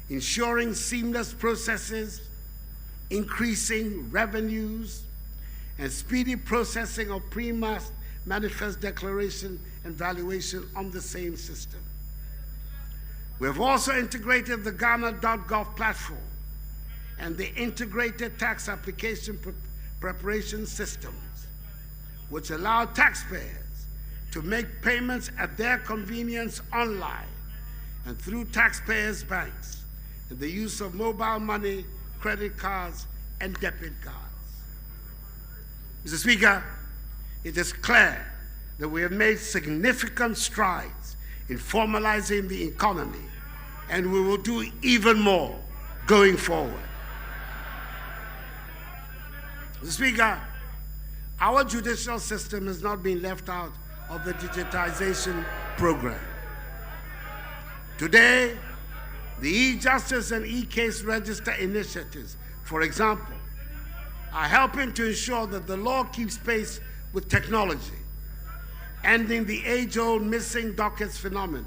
ensuring seamless processes, increasing revenues, and speedy processing of manifest declaration and valuation on the same system. We have also integrated the Ghana.gov platform and the integrated tax application preparation systems, which allow taxpayers to make payments at their convenience online and through taxpayers' banks, and the use of mobile money, credit cards, and debit cards. Mr. Speaker, it is clear that we have made significant strides in formalizing the economy, and we will do even more going forward. Mr. Speaker, our judicial system has not been left out of the digitization program. Today, the e-justice and e-case register initiatives, for example, are helping to ensure that the law keeps pace with technology, ending the age-old missing dockets phenomenon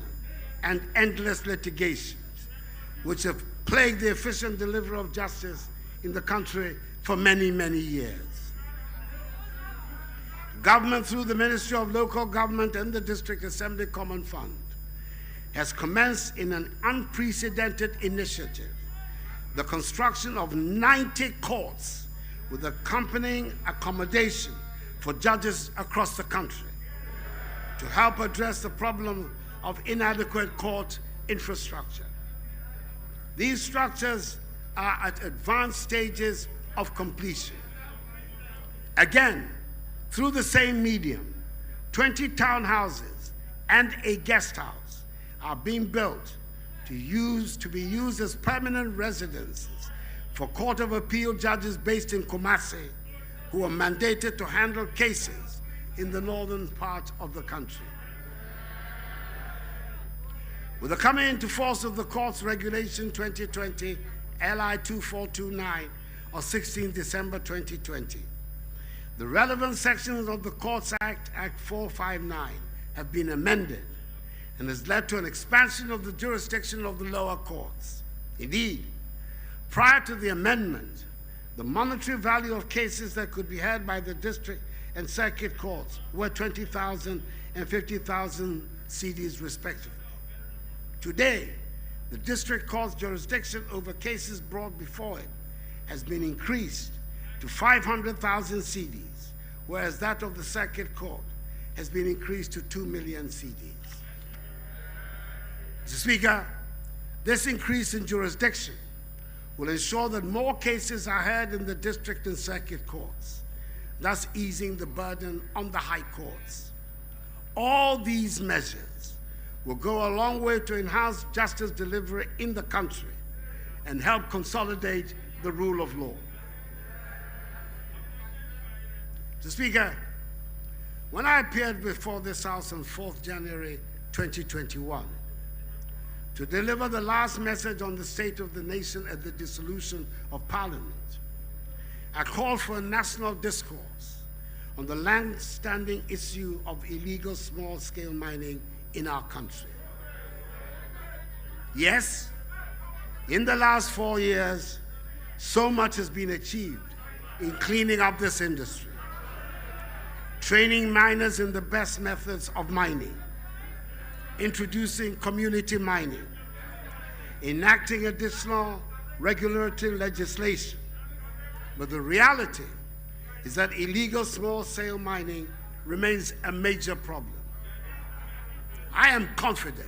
and endless litigations, which have plagued the efficient delivery of justice in the country for many, many years. Government, through the Ministry of Local Government and the District Assembly Common Fund, has commenced in an unprecedented initiative the construction of 90 courts with accompanying accommodation for judges across the country to help address the problem of inadequate court infrastructure. These structures are at advanced stages of completion. Again, through the same medium, 20 townhouses and a guest house are being built to be used as permanent residences for Court of Appeal judges based in Kumasi who are mandated to handle cases in the northern part of the country. With the coming into force of the Courts Regulation 2020 LI 2429 of 16 December 2020, the relevant sections of the Courts Act, Act 459, have been amended and has led to an expansion of the jurisdiction of the lower courts. Indeed, prior to the amendment, the monetary value of cases that could be heard by the district and circuit courts were 20,000 and 50,000 cedis respectively. Today, the district court's jurisdiction over cases brought before it has been increased to 500,000 cedis, whereas that of the circuit court has been increased to 2 million cedis. Mr. Speaker, this increase in jurisdiction will ensure that more cases are heard in the district and circuit courts, thus easing the burden on the high courts. All these measures will go a long way to enhance justice delivery in the country and help consolidate the rule of law. Mr. Speaker, when I appeared before this House on 4th January 2021 to deliver the last message on the state of the nation at the dissolution of Parliament, I called for a national discourse on the long-standing issue of illegal small-scale mining in our country. Yes, in the last 4 years, so much has been achieved in cleaning up this industry, training miners in the best methods of mining, introducing community mining, enacting additional regulatory legislation. But the reality is that illegal small-scale mining remains a major problem. I am confident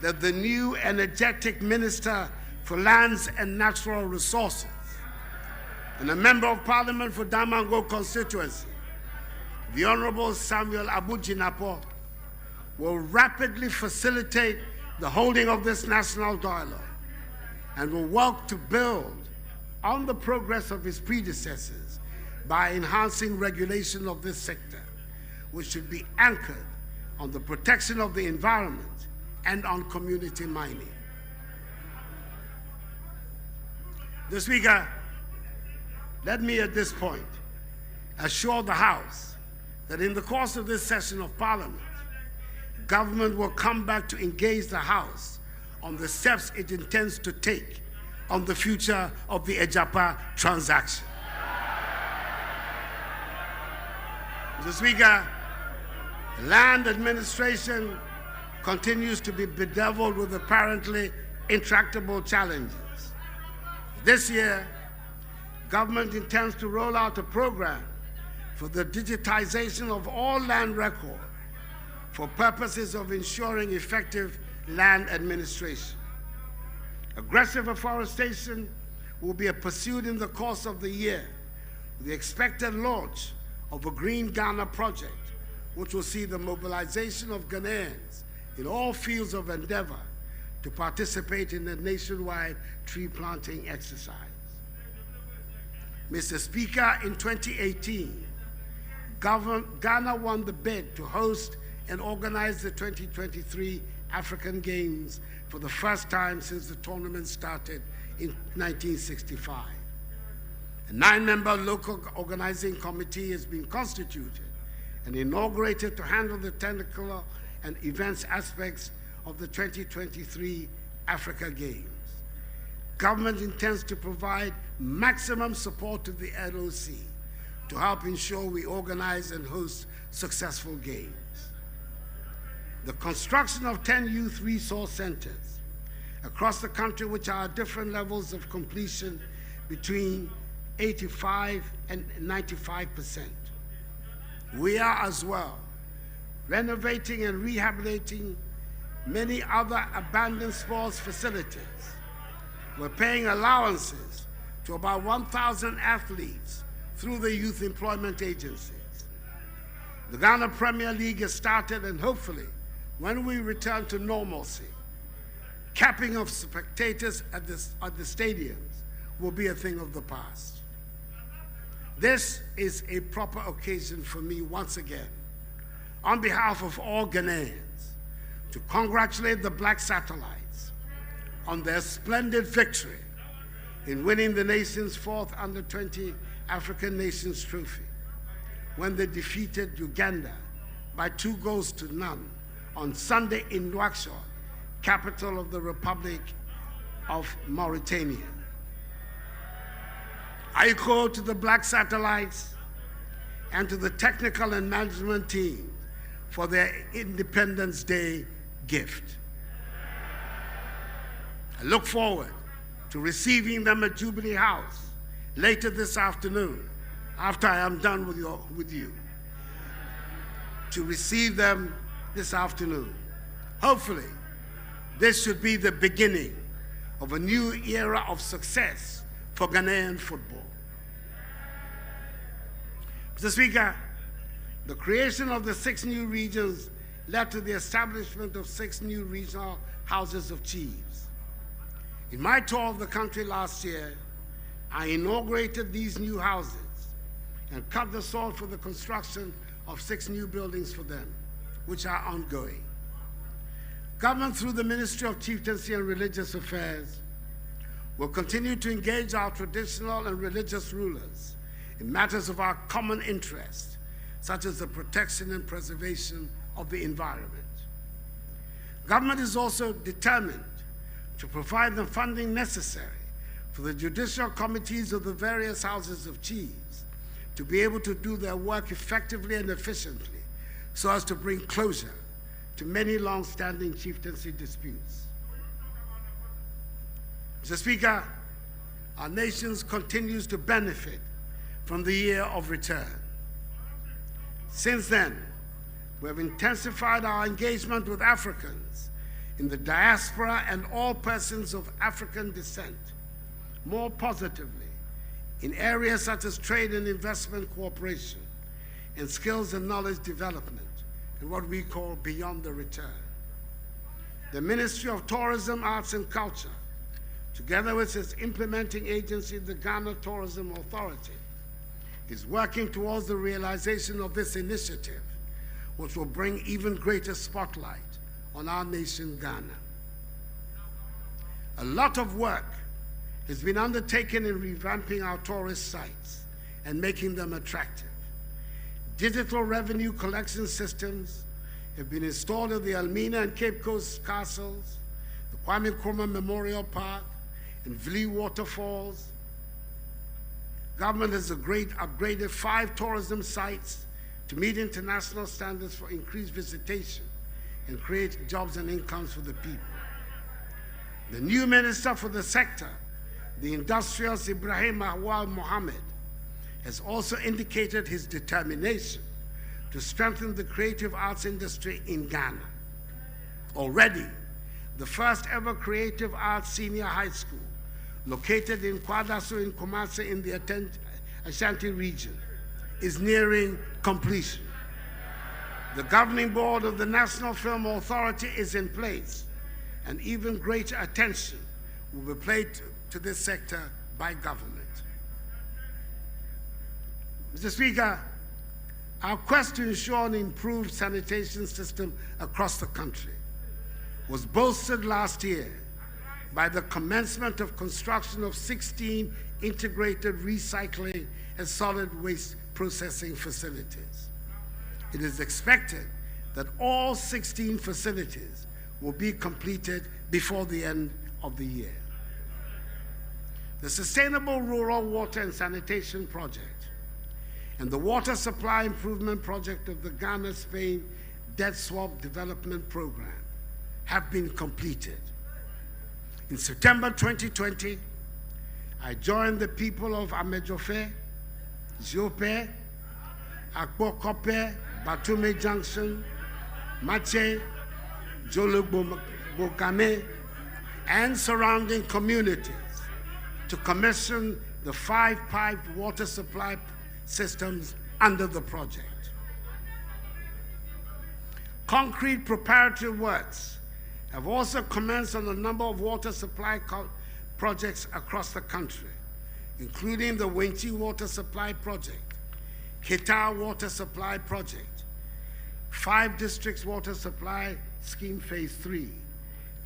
that the new energetic Minister for Lands and Natural Resources and a Member of Parliament for Damango constituency, the Honorable Samuel Abujinapo, will rapidly facilitate the holding of this national dialogue and will work to build on the progress of his predecessors by enhancing regulation of this sector, which should be anchored on the protection of the environment and on community mining. Mr. Speaker, Let me at this point assure the House that in the course of this session of Parliament, government will come back to engage the House on the steps it intends to take on the future of the Ejapa transaction. Mr. Speaker, land administration continues to be bedeviled with apparently intractable challenges. This year, government intends to roll out a program for the digitization of all land records for purposes of ensuring effective land administration. Aggressive afforestation will be pursued in the course of the year with the expected launch of a Green Ghana project, which will see the mobilization of Ghanaians in all fields of endeavor to participate in the nationwide tree planting exercise. Mr. Speaker, in 2018, Ghana won the bid to host and organize the 2023 African Games for the first time since the tournament started in 1965. A 9-member local organizing committee has been constituted and inaugurated to handle the technical and events aspects of the 2023 Africa Games. Government intends to provide maximum support to the LOC to help ensure we organize and host successful games. The construction of 10 youth resource centers across the country, which are at different levels of completion between 85 and 95%. We are as well renovating and rehabilitating many other abandoned sports facilities. We're paying allowances to about 1,000 athletes through the youth employment agencies. The Ghana Premier League has started, and hopefully, when we return to normalcy, capping of spectators at the stadiums will be a thing of the past. This is a proper occasion for me once again, on behalf of all Ghanaians, to congratulate the Black Satellites on their splendid victory in winning the nation's 4th Under-20 African Nations Trophy when they defeated Uganda by 2-0 on Sunday in Nouakchott, capital of the Republic of Mauritania. I call to the Black Satellites and to the technical and management team for their Independence Day gift. I look forward to receiving them at Jubilee House later this afternoon, after I am done with you, to receive them this afternoon. Hopefully, this should be the beginning of a new era of success for Ghanaian football. Mr. Speaker, the creation of the 6 new regions led to the establishment of 6 new regional houses of chiefs. In my tour of the country last year, I inaugurated these new houses and cut the sod for the construction of 6 new buildings for them, which are ongoing. Government, through the Ministry of Chieftaincy and Religious Affairs, will continue to engage our traditional and religious rulers in matters of our common interest, such as the protection and preservation of the environment. Government is also determined to provide the funding necessary for the judicial committees of the various houses of chiefs to be able to do their work effectively and efficiently so as to bring closure to many long-standing chieftaincy disputes. Mr. Speaker, our nation continues to benefit from the year of return. Since then, we have intensified our engagement with Africans in the diaspora and all persons of African descent, more positively in areas such as trade and investment cooperation and skills and knowledge development, and what we call beyond the return. The Ministry of Tourism, Arts and Culture, together with its implementing agency, the Ghana Tourism Authority, is working towards the realization of this initiative, which will bring even greater spotlight on our nation, Ghana. A lot of work has been undertaken in revamping our tourist sites and making them attractive. Digital revenue collection systems have been installed at the Elmina and Cape Coast castles, the Kwame Nkrumah Memorial Park, and Vili waterfalls. Government has upgraded 5 tourism sites to meet international standards for increased visitation and create jobs and incomes for the people. The new minister for the sector, the industrialist Ibrahim Awal Mohammed, has also indicated his determination to strengthen the creative arts industry in Ghana. Already, the first ever creative arts senior high school, located in Kwadaso in Kumasi in the Ashanti region, is nearing completion. The governing board of the National Film Authority is in place, and even greater attention will be paid to this sector by government. Mr. Speaker, our quest to ensure an improved sanitation system across the country was bolstered last year by the commencement of construction of 16 integrated recycling and solid waste processing facilities. It is expected that all 16 facilities will be completed before the end of the year. The Sustainable Rural Water and Sanitation Project and the Water Supply Improvement Project of the Ghana-Spain Debt Swap Development Program have been completed. In September 2020, I joined the people of Amejofe, Jope, Akpo-Kope, Batume Junction, Mache, Jologbo-Bokame, and surrounding communities to commission the 5 piped water supply systems under the project. Concrete preparatory works have also commenced on a number of water supply projects across the country, including the Wenchi Water Supply Project, Kita Water Supply Project, 5 Districts Water Supply Scheme Phase 3,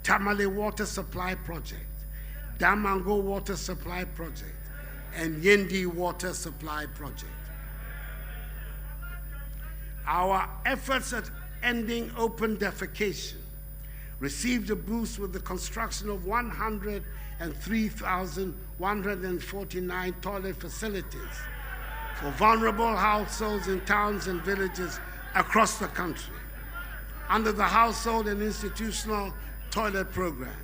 Tamale Water Supply Project, Damango Water Supply Project, and Yendi Water Supply Project. Our efforts at ending open defecation received a boost with the construction of 103,149 toilet facilities for vulnerable households in towns and villages across the country under the Household and Institutional Toilet Program.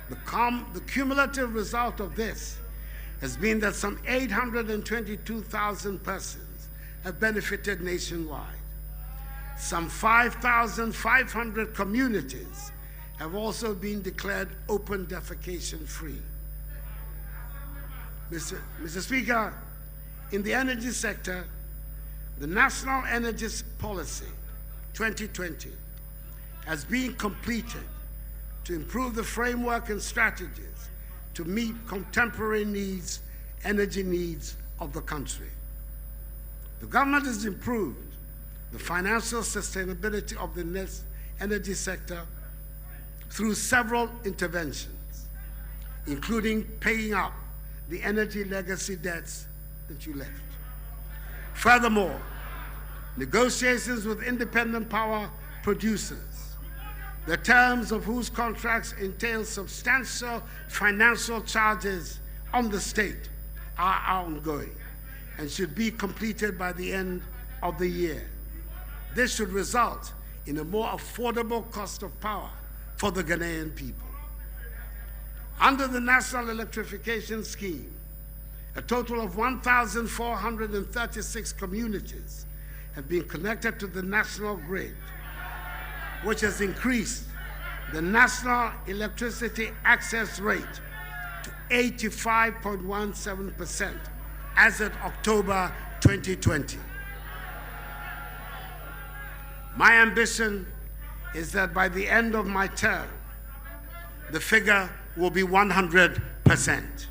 The cumulative result of this has been that some 822,000 persons have benefited nationwide. Some 5,500 communities have also been declared open defecation free. Mr. Speaker, in the energy sector, the National Energy Policy 2020 has been completed to improve the framework and strategies to meet contemporary needs, energy needs of the country. The government has improved the financial sustainability of the energy sector through several interventions, including paying up the energy legacy debts that you left. Furthermore, negotiations with independent power producers, the terms of whose contracts entail substantial financial charges on the state, are ongoing and should be completed by the end of the year. This should result in a more affordable cost of power for the Ghanaian people. Under the National Electrification Scheme, a total of 1,436 communities have been connected to the national grid, which has increased the national electricity access rate to 85.17% as of October 2020. My ambition is that by the end of my term, the figure will be 100%.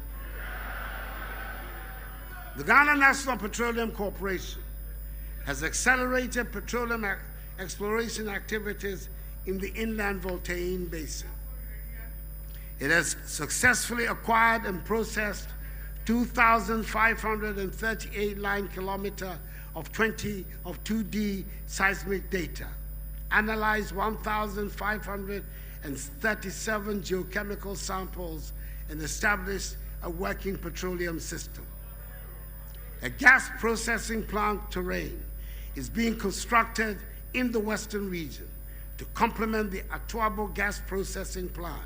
The Ghana National Petroleum Corporation has accelerated petroleum exploration activities in the inland Voltaigne Basin. It has successfully acquired and processed 2,538 line kilometers of 2D seismic data, analyzed 1,537 geochemical samples, and established a working petroleum system. A gas processing plant terrain is being constructed in the western region to complement the Atuabo gas processing plant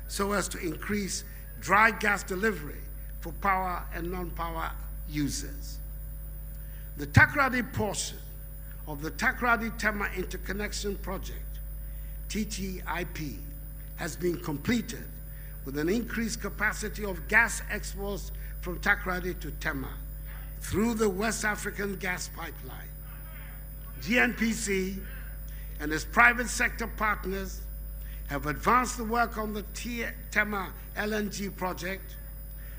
so as to increase dry gas delivery for power and non-power users. The Takoradi portion of the Takoradi-Tema Interconnection Project, TTIP, has been completed with an increased capacity of gas exports from Takoradi to Tema through the West African Gas Pipeline. GNPC and its private sector partners have advanced the work on the Tema LNG project,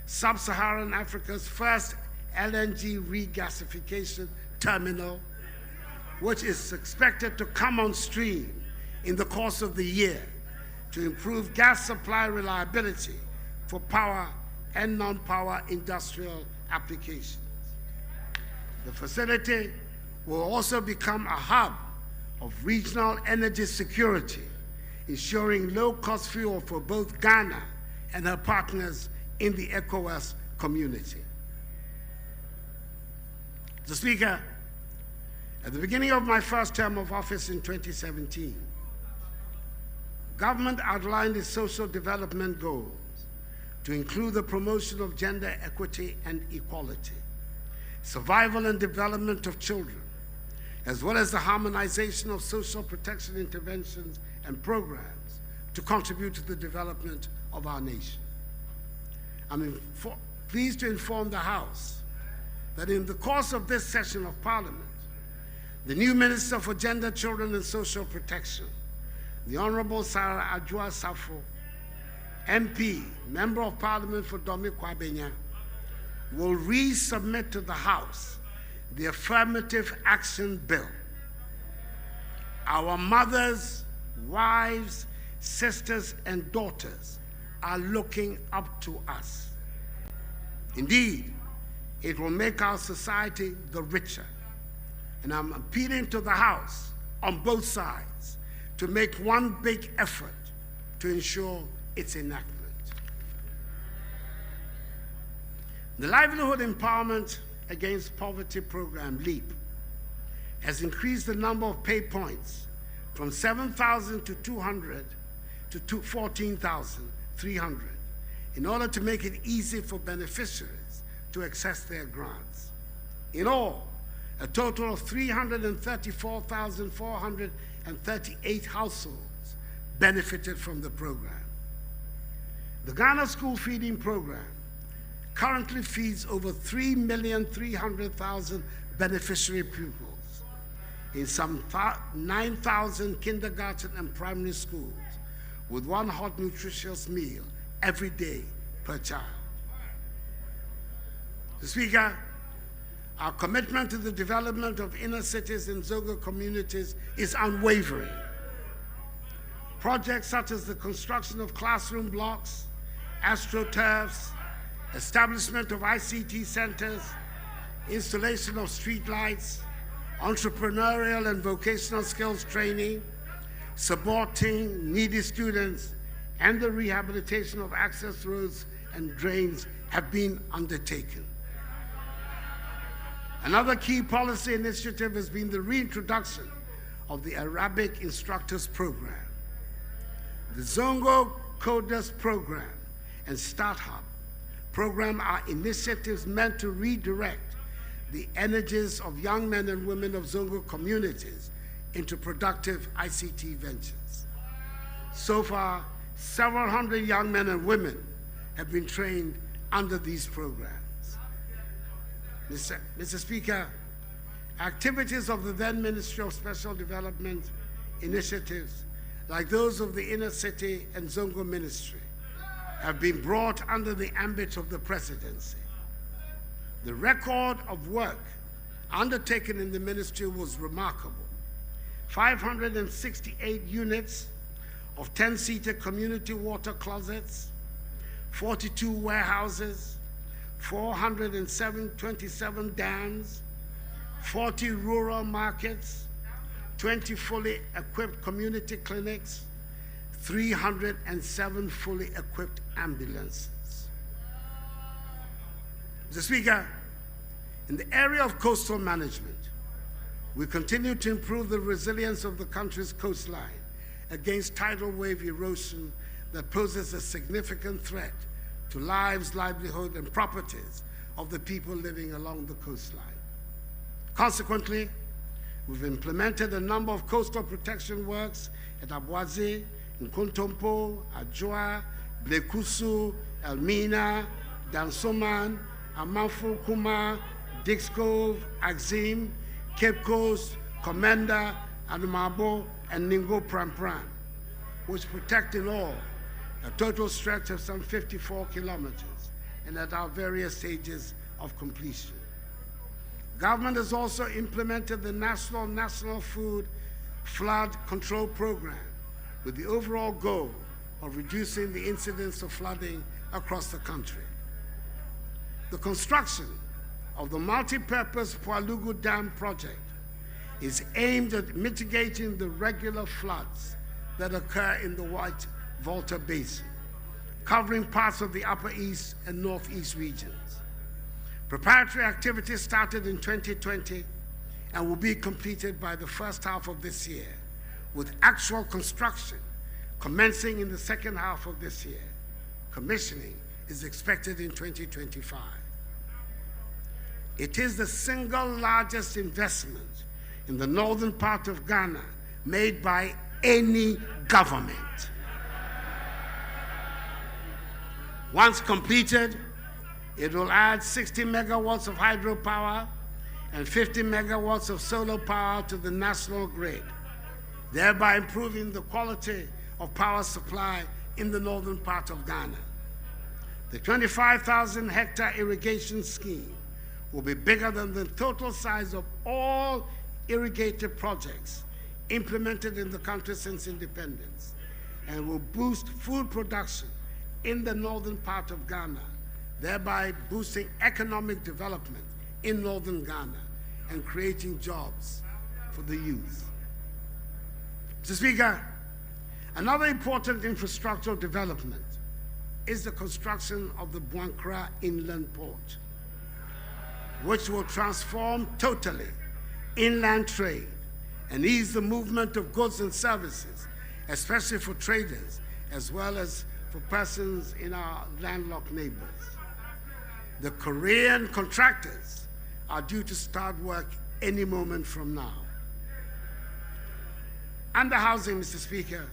Sub-Saharan Africa's first LNG regasification terminal, which is expected to come on stream in the course of the year to improve gas supply reliability for power and non-power industrial applications. The facility will also become a hub of regional energy security, ensuring low-cost fuel for both Ghana and her partners in the ECOWAS community. Mr. Speaker, at the beginning of my first term of office in 2017, government outlined its social development goals to include the promotion of gender equity and equality, survival and development of children, as well as the harmonization of social protection interventions and programs to contribute to the development of our nation. I'm pleased to inform the House that in the course of this session of Parliament, the new Minister for Gender, Children and Social Protection, the Honorable Sarah Adjoa Safo, MP, Member of Parliament for Domi Kwabenya, will resubmit to the House the Affirmative Action Bill. Our mothers, wives, sisters, and daughters are looking up to us. Indeed, it will make our society the richer. And I'm appealing to the House on both sides to make one big effort to ensure its enactment. The Livelihood Empowerment Against Poverty program, LEAP, has increased the number of pay points from 7,200 to 14,300 in order to make it easy for beneficiaries to access their grants. In all, a total of 334,438 households benefited from the program. The Ghana School Feeding Program currently feeds over 3,300,000 beneficiary pupils in some 9,000 kindergarten and primary schools with one hot, nutritious meal every day per child. Mr. Speaker, our commitment to the development of inner cities and Zongo communities is unwavering. Projects such as the construction of classroom blocks, astroturfs, establishment of ICT centers, installation of street lights, entrepreneurial and vocational skills training, supporting needy students, and the rehabilitation of access roads and drains have been undertaken. Another key policy initiative has been the reintroduction of the Arabic Instructors Program. The Zongo Coders Program and Start Hub program are initiatives meant to redirect the energies of young men and women of Zongo communities into productive ICT ventures. So far, several hundred young men and women have been trained under these programs. Mr. Speaker, activities of the then Ministry of Special Development initiatives, like those of the Inner City and Zongo Ministry, have been brought under the ambit of the presidency. The record of work undertaken in the ministry was remarkable. 568 units of 10-seater community water closets, 42 warehouses, 427 dams, 40 rural markets, 20 fully equipped community clinics, 307 fully equipped ambulances. Mr. Speaker, in the area of coastal management, we continue to improve the resilience of the country's coastline against tidal wave erosion that poses a significant threat to lives, livelihood, and properties of the people living along the coastline. Consequently, we've implemented a number of coastal protection works at Abuaze, Nkontompo, Ajua, Blekusu, Elmina, Dansoman, Amanfo Kuma, Dix Cove, Axim, Cape Coast, Commander, Anumabo, and Ningo Pram, which protect in all a total stretch of some 54 kilometers and at our various stages of completion. Government has also implemented the National Food Flood Control Program with the overall goal of reducing the incidence of flooding across the country. The construction of the multi-purpose Pualugu Dam project is aimed at mitigating the regular floods that occur in the White Volta Basin, covering parts of the Upper East and Northeast regions. Preparatory activities started in 2020 and will be completed by the first half of this year, with actual construction commencing in the second half of this year. Commissioning is expected in 2025. It is the single largest investment in the northern part of Ghana made by any government. Once completed, it will add 60 megawatts of hydropower and 50 megawatts of solar power to the national grid, thereby improving the quality of power supply in the northern part of Ghana. The 25,000 hectare irrigation scheme will be bigger than the total size of all irrigated projects implemented in the country since independence, and will boost food production in the northern part of Ghana, thereby boosting economic development in northern Ghana and creating jobs for the youth. Mr. Speaker, another important infrastructural development is the construction of the Buankra Inland Port, which will transform totally inland trade and ease the movement of goods and services, especially for traders as well as for persons in our landlocked neighbors. The Korean contractors are due to start work any moment from now. Under housing, Mr. Speaker,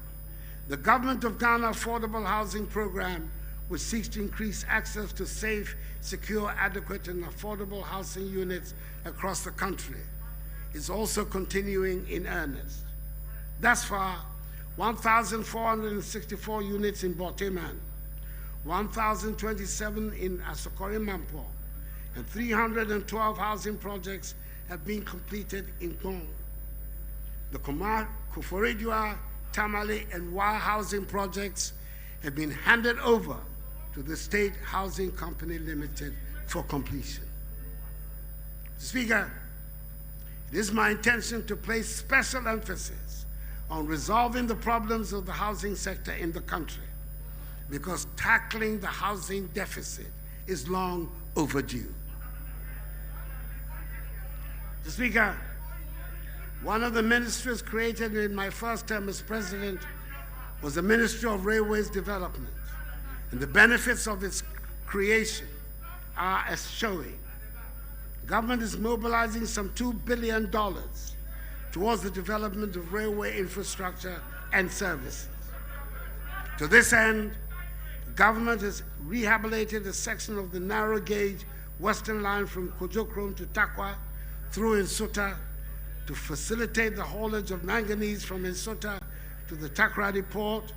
the Government of Ghana Affordable Housing Program, which seeks to increase access to safe, secure, adequate, and affordable housing units across the country, is also continuing in earnest. Thus far, 1,464 units in Boteman, 1,027 in Asokore-Mampo, and 312 housing projects have been completed in Gong. The Akufo-Addo, Tamale, and Wa housing projects have been handed over to the State Housing Company Limited for completion. Speaker, it is my intention to place special emphasis on resolving the problems of the housing sector in the country, because tackling the housing deficit is long overdue. Mr. Speaker, one of the ministries created in my first term as president was the Ministry of Railways Development, and the benefits of its creation are as showing. Government is mobilizing some $2 billion towards the development of railway infrastructure and services. To this end, government has rehabilitated a section of the narrow gauge Western Line from Kojokrom to Takwa through Nsota to facilitate the haulage of manganese from Nsota to the Takoradi port,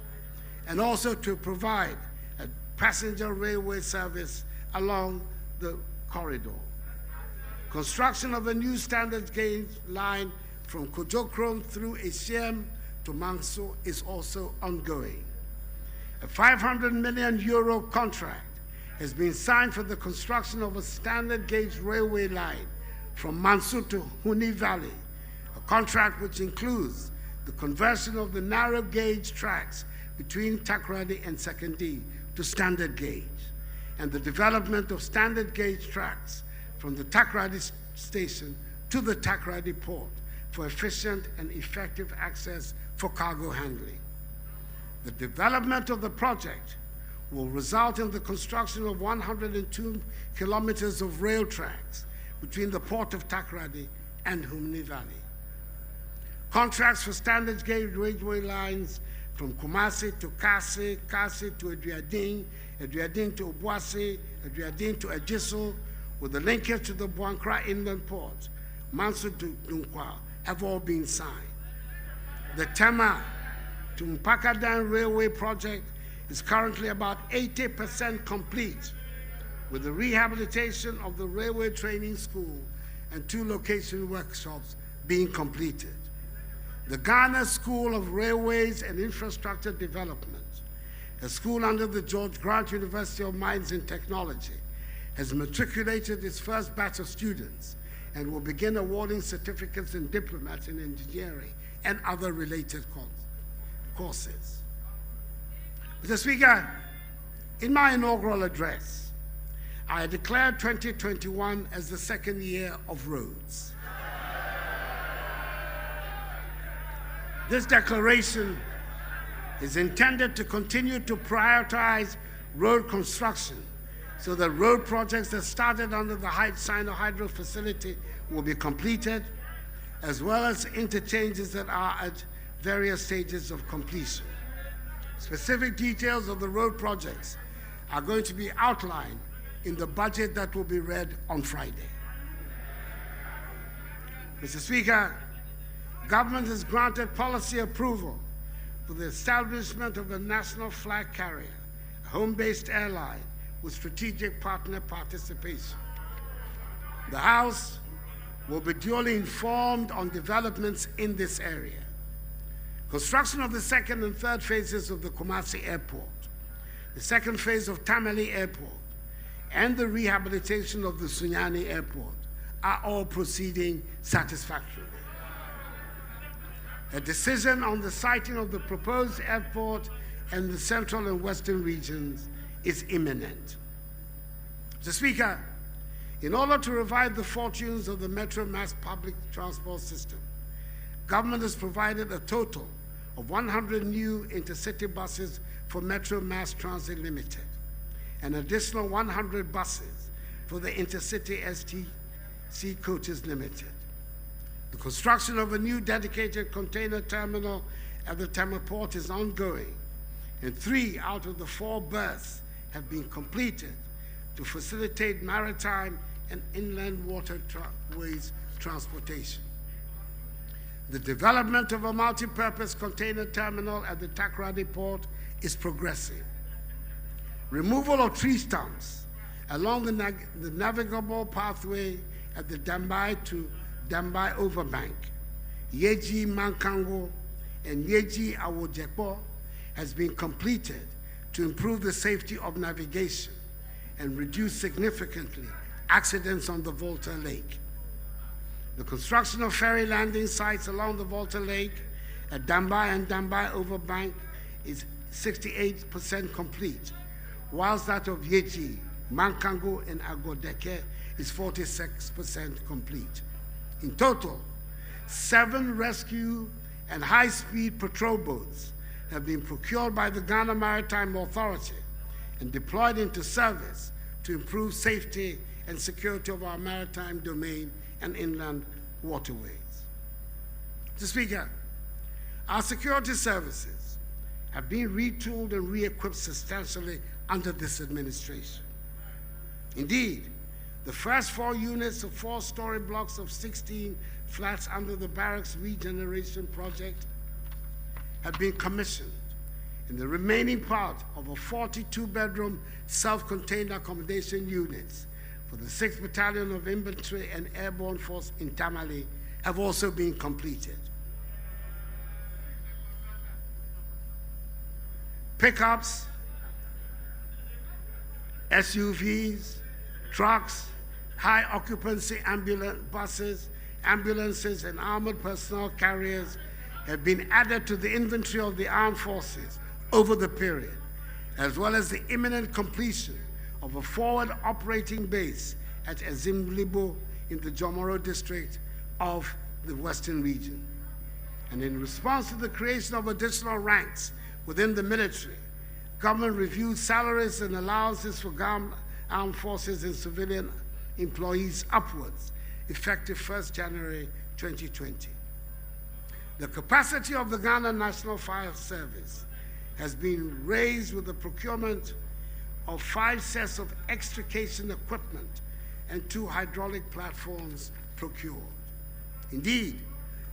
and also to provide a passenger railway service along the corridor. Construction of a new standard gauge line from Kojokrom through Esiem to Manso is also ongoing. A €500 million contract has been signed for the construction of a standard gauge railway line from Manso to Huni Valley, a contract which includes the conversion of the narrow gauge tracks between Takoradi and Sekondi to standard gauge, and the development of standard gauge tracks from the Takoradi station to the Takoradi port for efficient and effective access for cargo handling. The development of the project will result in the construction of 102 kilometers of rail tracks between the port of Takoradi and Huni Valley. Contracts for standard gauge railway lines from Kumasi to Kasi, Kasi to Adriadin, Adriadin to Obuasi, Adriadin to Ajiso, with the linkage to the Buankra Inland Port, Manso to Dunkwa, have all been signed. The Tema to Mpakadan Railway project is currently about 80% complete, with the rehabilitation of the railway training school and 2 location workshops being completed. The Ghana School of Railways and Infrastructure Development, a school under the George Grant University of Mines and Technology, has matriculated its first batch of students and will begin awarding certificates and diplomas in engineering and other related courses. Mr. Speaker, in my inaugural address, I declared 2021 as the second year of roads. This declaration is intended to continue to prioritize road construction so that road projects that started under the Sino Hydro facility will be completed, as well as interchanges that are at various stages of completion. Specific details of the road projects are going to be outlined in the budget that will be read on Friday. Mr. Speaker, government has granted policy approval for the establishment of a national flag carrier, a home-based airline with strategic partner participation. The House will be duly informed on developments in this area. Construction of the second and third phases of the Kumasi Airport, the second phase of Tamale Airport, and the rehabilitation of the Sunyani Airport are all proceeding satisfactorily. A decision on the siting of the proposed airport and the central and western regions is imminent. Mr. Speaker, in order to revive the fortunes of the Metro Mass public transport system, government has provided a total of 100 new intercity buses for Metro Mass Transit Limited, an additional 100 buses for the Intercity STC Coaches Limited. The construction of a new dedicated container terminal at the Tema Port is ongoing, and 3 out of the 4 berths have been completed to facilitate maritime and inland waterways transportation. The development of a multi-purpose container terminal at the Takoradi Port is progressing. Removal of tree stumps along the navigable pathway at the Dambai to Dambai Overbank, Yeji Mankango, and Yeji Awojepo has been completed to improve the safety of navigation and reduce significantly accidents on the Volta Lake. The construction of ferry landing sites along the Volta Lake at Dambai and Dambai Overbank is 68% complete, whilst that of Yeji, Mankango, and Agodeke is 46% complete. In total, 7 rescue and high-speed patrol boats have been procured by the Ghana Maritime Authority and deployed into service to improve safety and security of our maritime domain and inland waterways. Mr. Speaker, our security services have been retooled and re-equipped substantially under this administration. Indeed, the first 4 units of 4-story blocks of 16 flats under the barracks regeneration project have been commissioned, and the remaining part of a 42-bedroom self-contained accommodation units for the 6th Battalion of Infantry and Airborne Force in Tamale have also been completed. pickups, SUVs, trucks, high occupancy buses, ambulances, and armored personnel carriers have been added to the inventory of the armed forces over the period, as well as the imminent completion of a forward operating base at Ezimlibo in the Jomoro district of the Western region. And in response to the creation of additional ranks within the military, government reviewed salaries and allowances for armed forces and civilian employees upwards, effective 1st January 2020. The capacity of the Ghana National Fire Service has been raised with the procurement of 5 sets of extrication equipment and 2 hydraulic platforms procured. Indeed,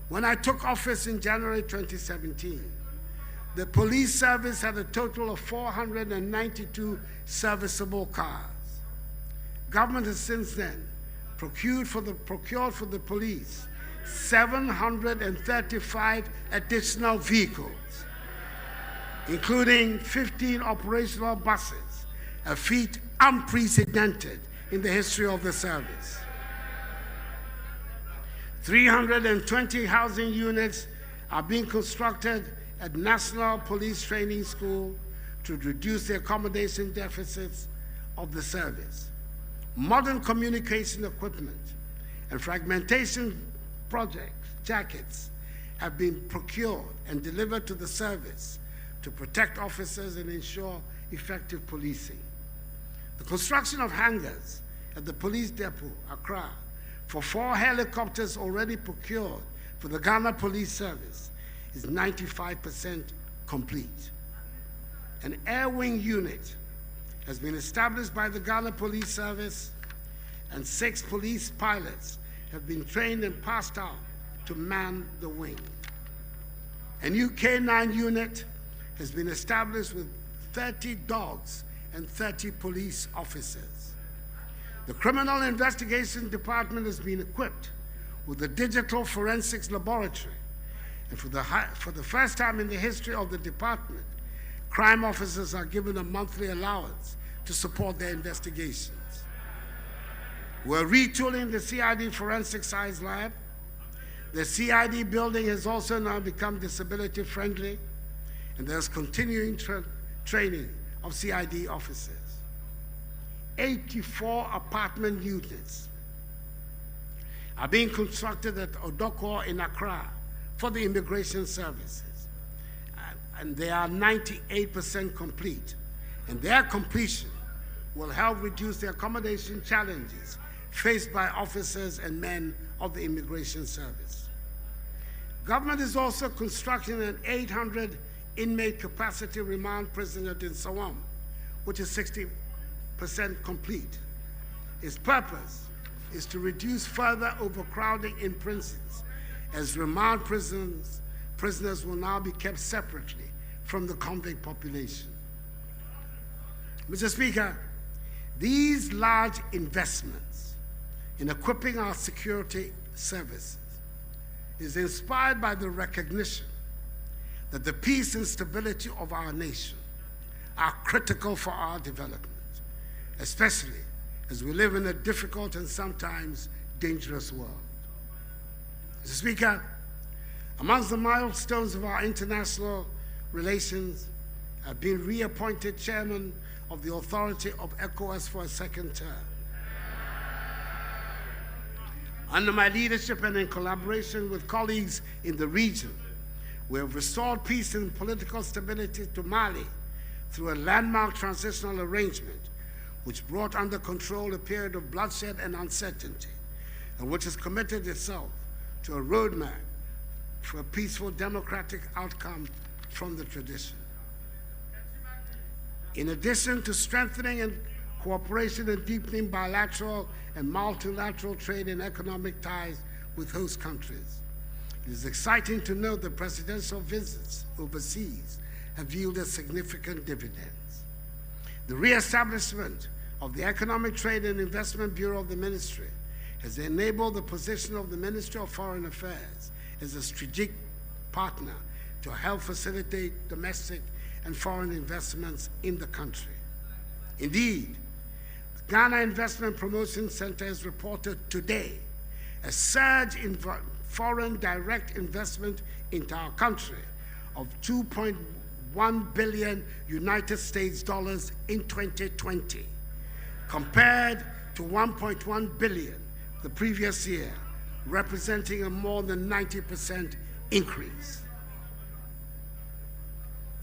when I took office in January 2017, the police service had a total of 492 serviceable cars. Government has since then procured for the police 735 additional vehicles, including 15 operational buses, a feat unprecedented in the history of the service. 320 housing units are being constructed at National Police Training School to reduce the accommodation deficits of the service. Modern communication equipment and fragmentation jackets have been procured and delivered to the service to protect officers and ensure effective policing. The construction of hangars at the police depot, Accra, for 4 helicopters already procured for the Ghana Police Service is 95% complete. An air wing unit has been established by the Ghana Police Service, and 6 police pilots have been trained and passed out to man the wing. A new K9 unit has been established with 30 dogs and 30 police officers. The Criminal Investigation Department has been equipped with a digital forensics laboratory, and for the first time in the history of the department, crime officers are given a monthly allowance to support their investigations. We're retooling the CID Forensic Science Lab. The CID building has also now become disability friendly, and there's continuing training of CID officers. 84 apartment units are being constructed at Odoko in Accra for the immigration services, and they are 98% complete, and their completion will help reduce the accommodation challenges faced by officers and men of the immigration service. Government is also constructing an 800 inmate capacity remand prison at Nsawam, which is 60% complete. Its purpose is to reduce further overcrowding in prisons, as remand prisoners will now be kept separately from the convict population. Mr. Speaker, these large investments in equipping our security services is inspired by the recognition that the peace and stability of our nation are critical for our development, especially as we live in a difficult and sometimes dangerous world. Mr. Speaker, amongst the milestones of our international relations, I've been reappointed chairman of the authority of ECOWAS for a 2nd term. Under my leadership and in collaboration with colleagues in the region, we have restored peace and political stability to Mali through a landmark transitional arrangement which brought under control a period of bloodshed and uncertainty, and which has committed itself to a roadmap for a peaceful democratic outcome from the tradition. In addition to strengthening and cooperation and deepening bilateral and multilateral trade and economic ties with host countries, it is exciting to note that presidential visits overseas have yielded significant dividends. The reestablishment of the Economic Trade and Investment Bureau of the Ministry has enabled the position of the Ministry of Foreign Affairs as a strategic partner to help facilitate domestic and foreign investments in the country. Indeed, the Ghana Investment Promotion Center has reported today a surge in foreign direct investment into our country of 2.1 billion United States dollars in 2020, compared to 1.1 billion the previous year, representing a more than 90% increase.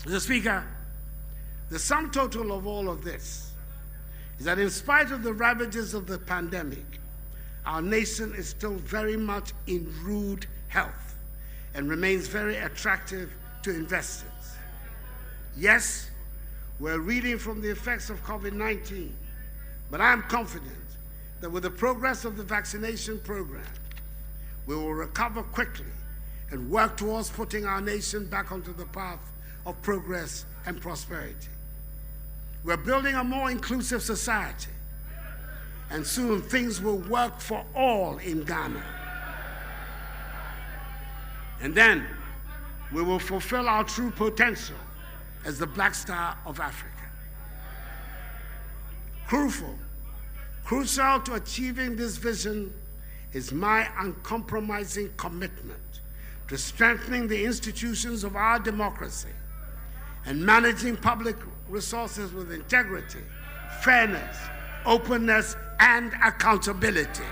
Mr. Speaker, the sum total of all of this is that in spite of the ravages of the pandemic, our nation is still very much in rude health and remains very attractive to investors. Yes, we're reeling from the effects of COVID-19, but I am confident that with the progress of the vaccination program, we will recover quickly and work towards putting our nation back onto the path of progress and prosperity. We're building a more inclusive society, and soon things will work for all in Ghana. And then we will fulfill our true potential as the Black Star of Africa. Crucial to achieving this vision is my uncompromising commitment to strengthening the institutions of our democracy and managing public resources with integrity, fairness, openness, and accountability.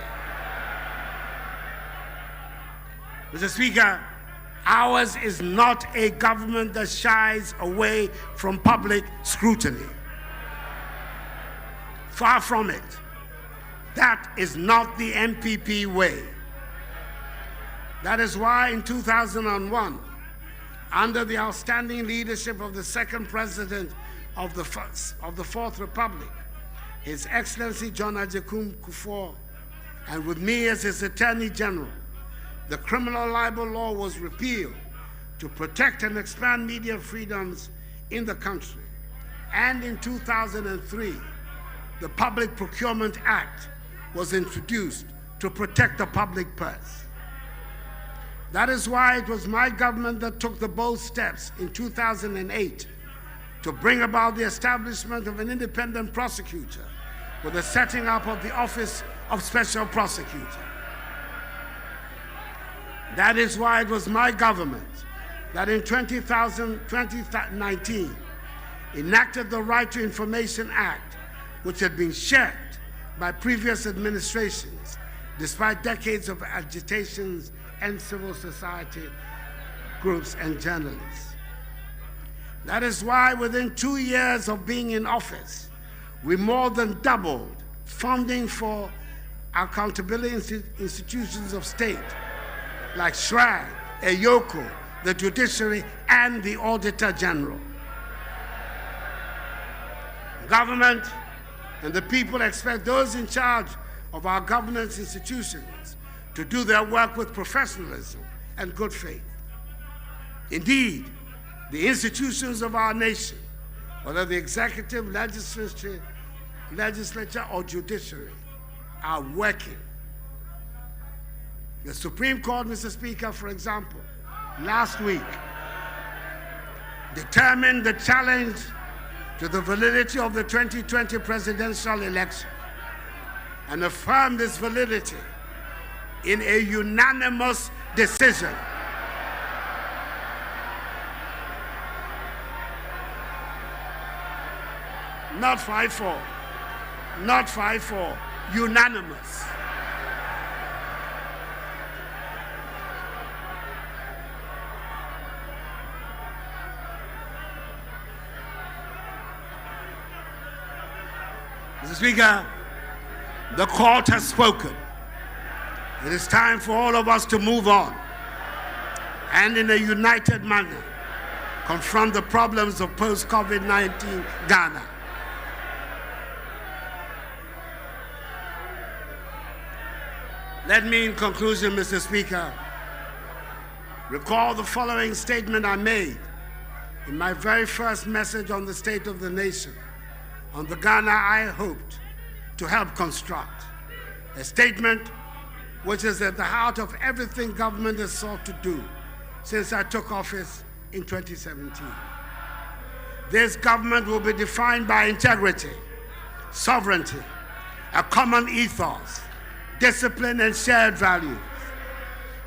Mr. Speaker, ours is not a government that shies away from public scrutiny. Far from it. That is not the MPP way. That is why in 2001, under the outstanding leadership of the second president of the Fourth Republic, His Excellency John Agyekum Kufuor, and with me as his Attorney General, the criminal libel law was repealed to protect and expand media freedoms in the country. And in 2003, the Public Procurement Act was introduced to protect the public purse. That is why it was my government that took the bold steps in 2008 to bring about the establishment of an independent prosecutor with the setting up of the Office of Special Prosecutor. That is why it was my government that in 2019 enacted the Right to Information Act, which had been shirked by previous administrations, despite decades of agitations and civil society groups and journalists. That is why within 2 years of being in office, we more than doubled funding for accountability institutions of state like SHRAG, EYOCO, the judiciary, and the Auditor General. Government and the people expect those in charge of our governance institutions to do their work with professionalism and good faith. Indeed, the institutions of our nation, whether the executive, legislature, or judiciary, are working. The Supreme Court, Mr. Speaker, for example, last week determined the challenge to the validity of the 2020 presidential election and affirmed this validity in a unanimous decision. Not 5-4, not 5-4, unanimous. Mr. Speaker, the court has spoken. It is time for all of us to move on and in a united manner confront the problems of post-COVID-19 Ghana. Let me, in conclusion, Mr. Speaker, recall the following statement I made in my very first message on the state of the nation, on the Ghana I hoped to help construct. A statement which is at the heart of everything government has sought to do since I took office in 2017. This government will be defined by integrity, sovereignty, a common ethos, discipline, and shared values.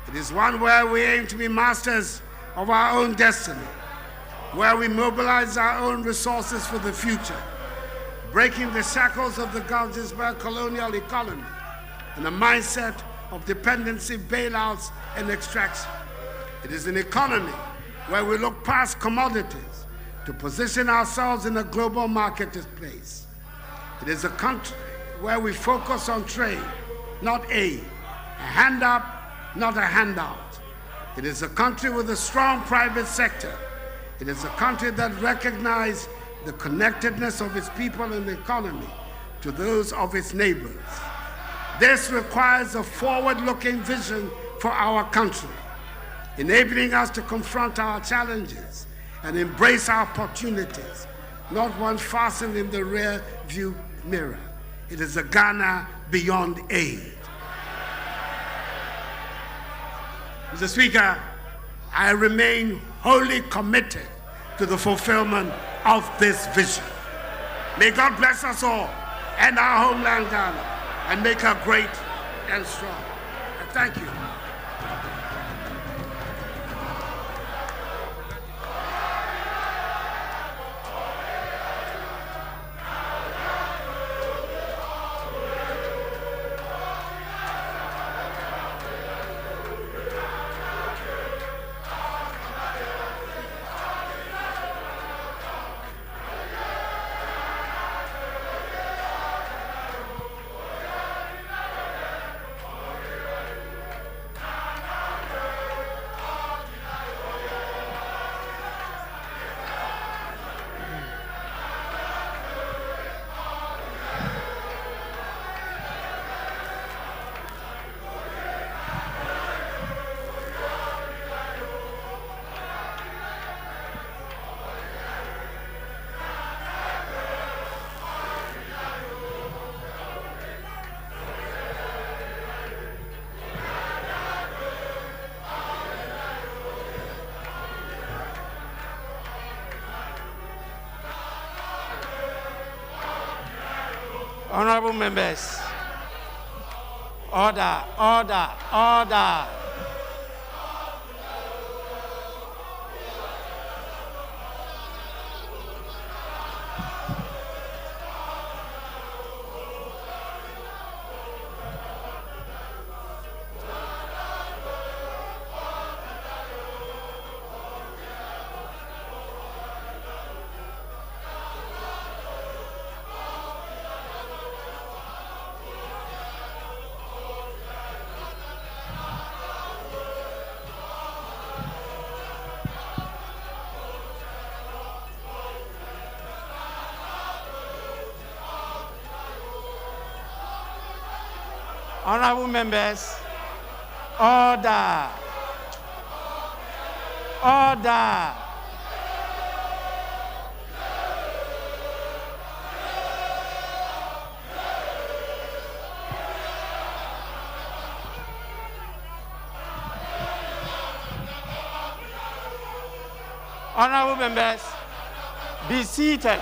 It is one where we aim to be masters of our own destiny, where we mobilize our own resources for the future, breaking the shackles of the Galgisberg colonial economy and a mindset of dependency, bailouts, and extraction. It is an economy where we look past commodities to position ourselves in a global marketplace. It is a country where we focus on trade, not aid, a hand up, not a handout. It is a country with a strong private sector. It is a country that recognizes the connectedness of its people and the economy to those of its neighbors. This requires a forward-looking vision for our country, enabling us to confront our challenges and embrace our opportunities, not one fastened in the rear-view mirror. It is a Ghana beyond aid. Mr. Speaker, I remain wholly committed to the fulfillment of this vision. May God bless us all and our homeland Ghana and make her great and strong. And thank you. Honorable members, order, order, order. Honorable members, order, order. Honorable members, be seated.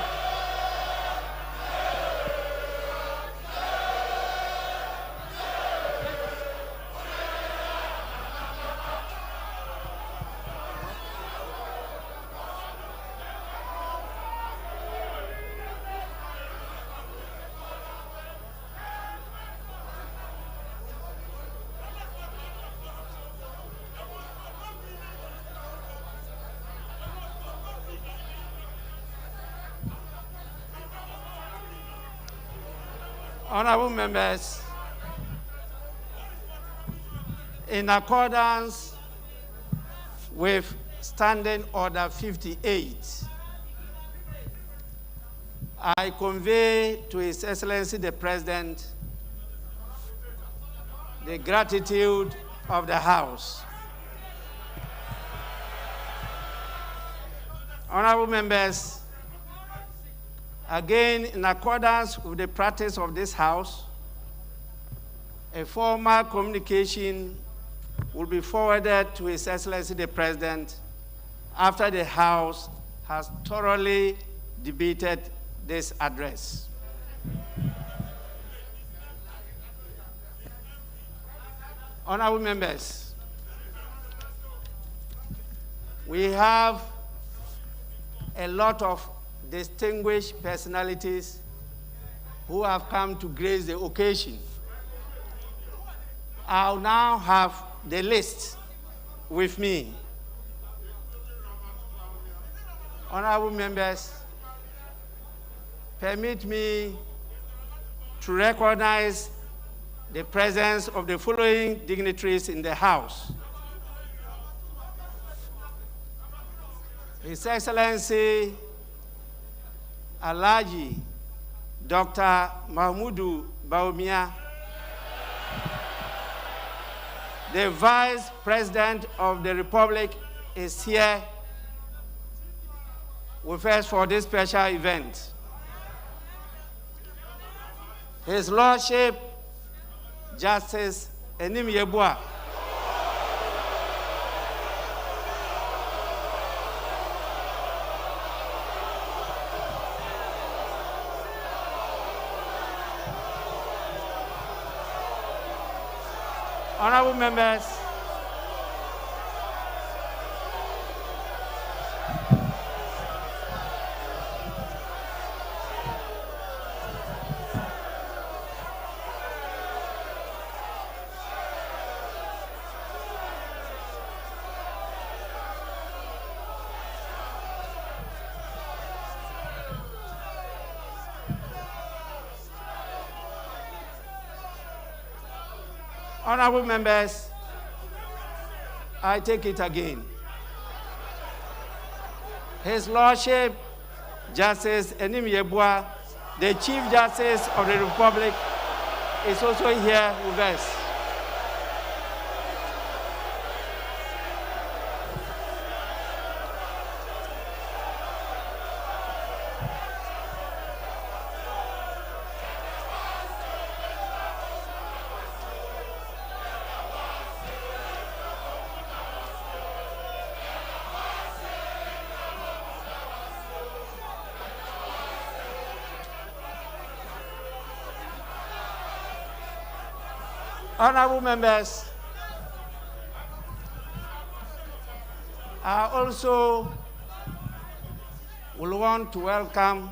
Honorable members, in accordance with Standing Order 58, I convey to His Excellency the President the gratitude of the House. Honorable members, again, in accordance with the practice of this House, a formal communication will be forwarded to His Excellency the President after the House has thoroughly debated this address. Honorable members, we have a lot of distinguished personalities who have come to grace the occasion. I'll now have the list with me. Honorable members, permit me to recognize the presence of the following dignitaries in the House. His Excellency Alhaji Dr. Mahmudu Bawumia, the Vice President of the Republic, is here with us for this special event. His Lordship, Justice Enim Yebua, honorable members, honorable members, I take it again. His Lordship, Justice Enim Yebua, the Chief Justice of the Republic, is also here with us. Honorable members, I also will want to welcome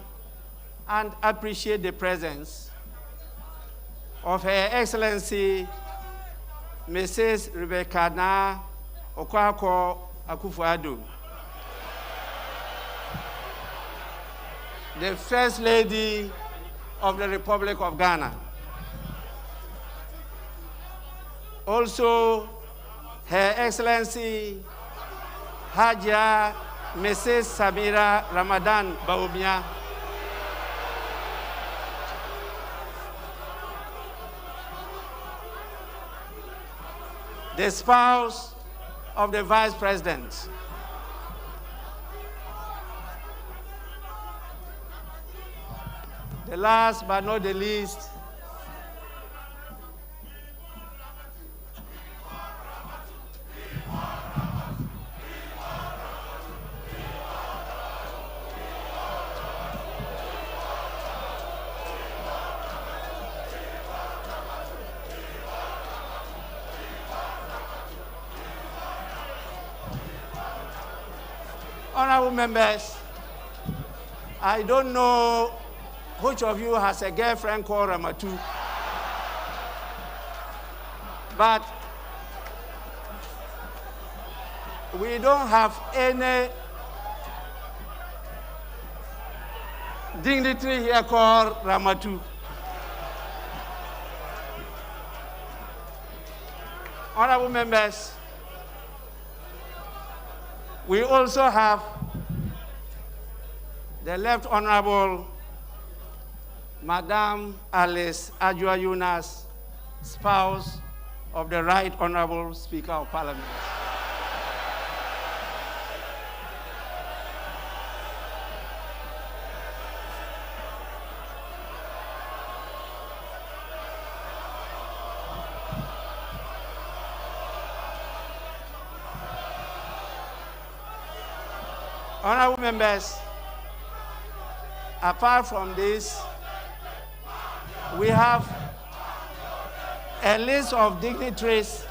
and appreciate the presence of Her Excellency Mrs. Rebecca Na Akufo-Addo, the First Lady of the Republic of Ghana. Also, Her Excellency Hajia Mrs. Samira Ramadan Bawumia, the spouse of the Vice President. The last but not the least, honorable members, I don't know which of you has a girlfriend called Ramatu, but we don't have any dignitary here called Ramatu. Honorable members, we also have the Left Honorable Madam Alice Ajua Yunas, spouse of the Right Honorable Speaker of Parliament. Honorable members, apart from this, we have a list of dignitaries,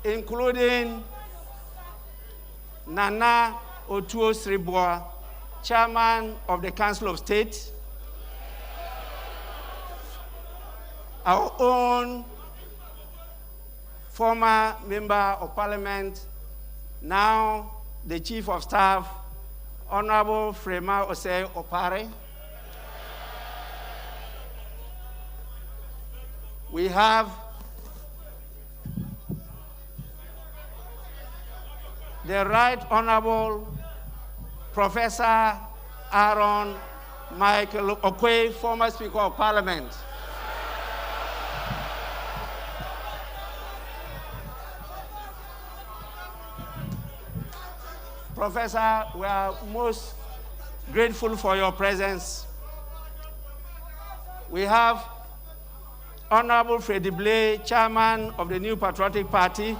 including Nana Otuo Sriboa, Chairman of the Council of State, our own former Member of Parliament, now the Chief of Staff, Honorable Frema Osei Opare. We have the Right Honorable Professor Aaron Michael Okwe, former Speaker of Parliament. Professor, we are most grateful for your presence. We have Honorable Freddie Blay, Chairman of the New Patriotic Party.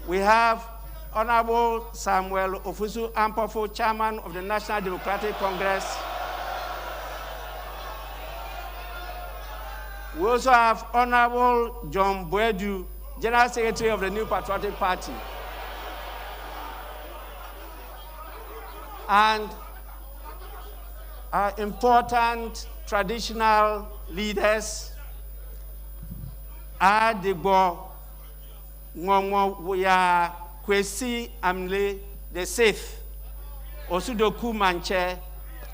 We have Honorable Samuel Ofusu Ampofo, Chairman of the National Democratic Congress. We also have Honorable John Boedu, General Secretary of the New Patriotic Party. And our important traditional leaders, Adigbo Ngongwo Kwesi Amle the Sixth, Osudoku Manche,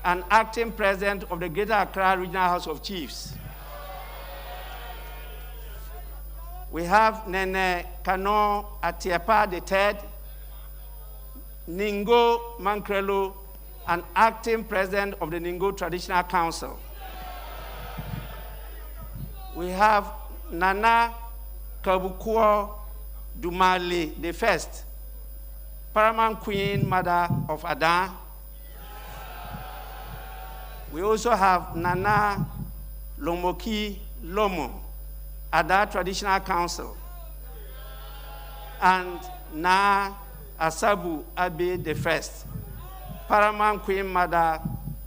and acting president of the Greater Accra Regional House of Chiefs. We have Nene Kano Atiepa III, Ningo Mankrelo, and acting president of the Ningo Traditional Council. We have Nana Kabukuo Dumali the First, Paramount Queen Mother of Adan. We also have Nana Lomoki Lomo, Ada Traditional Council, and Na Asabu Abe the First, Paramount Queen Mother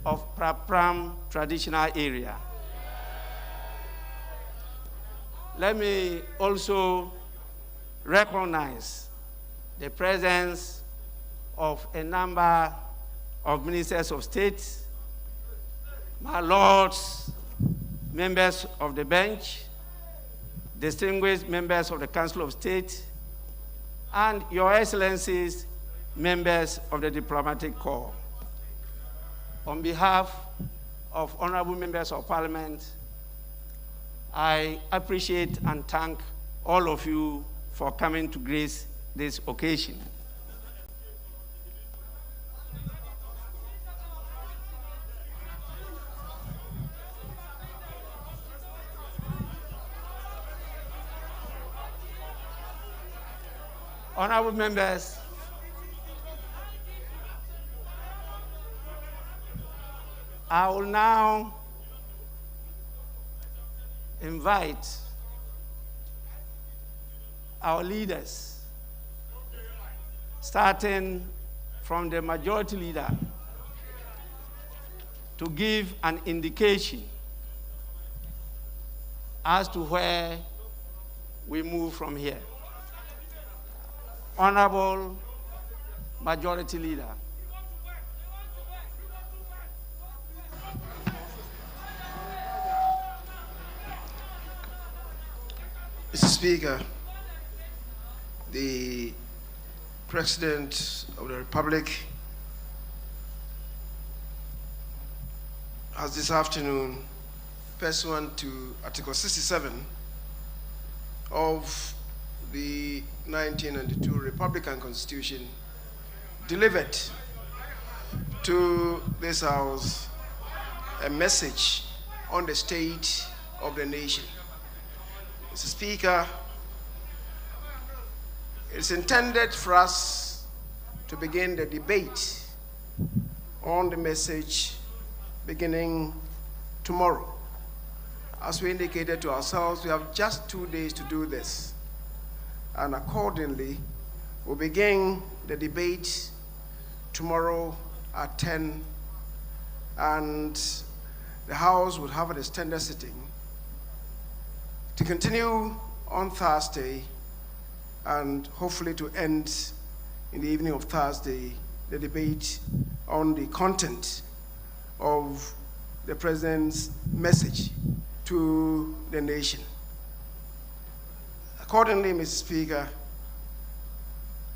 of Prapram Traditional Area. Let me also recognize the presence of a number of ministers of state, my lords, members of the bench, distinguished members of the Council of State, and your excellencies, members of the diplomatic corps. On behalf of honorable members of parliament, I appreciate and thank all of you for coming to grace this occasion. Honorable members, I will now invite our leaders, starting from the majority leader, to give an indication as to where we move from here. Honorable Majority Leader. Mr. Speaker, the President of the Republic has this afternoon, pursuant to Article 67 of the 1992 Republican Constitution, delivered to this House a message on the state of the nation. Mr. Speaker, it's intended for us to begin the debate on the message beginning tomorrow. As we indicated to ourselves, we have just 2 days to do this. And accordingly, we'll begin the debate tomorrow at 10, and the House would have an extended sitting to continue on Thursday and hopefully to end in the evening of Thursday the debate on the content of the President's message to the nation. Accordingly, Mr. Speaker,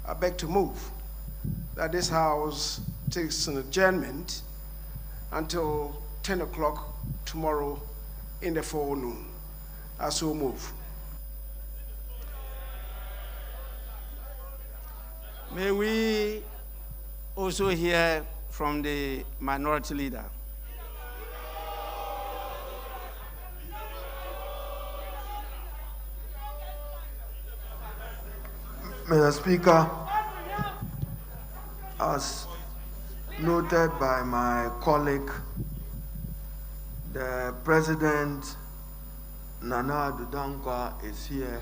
I beg to move that this House takes an adjournment until 10 o'clock tomorrow in the forenoon. I so move. May we also hear from the minority leader. Mr. Speaker, as noted by my colleague, the President, Nana Addo Dankwa, is here,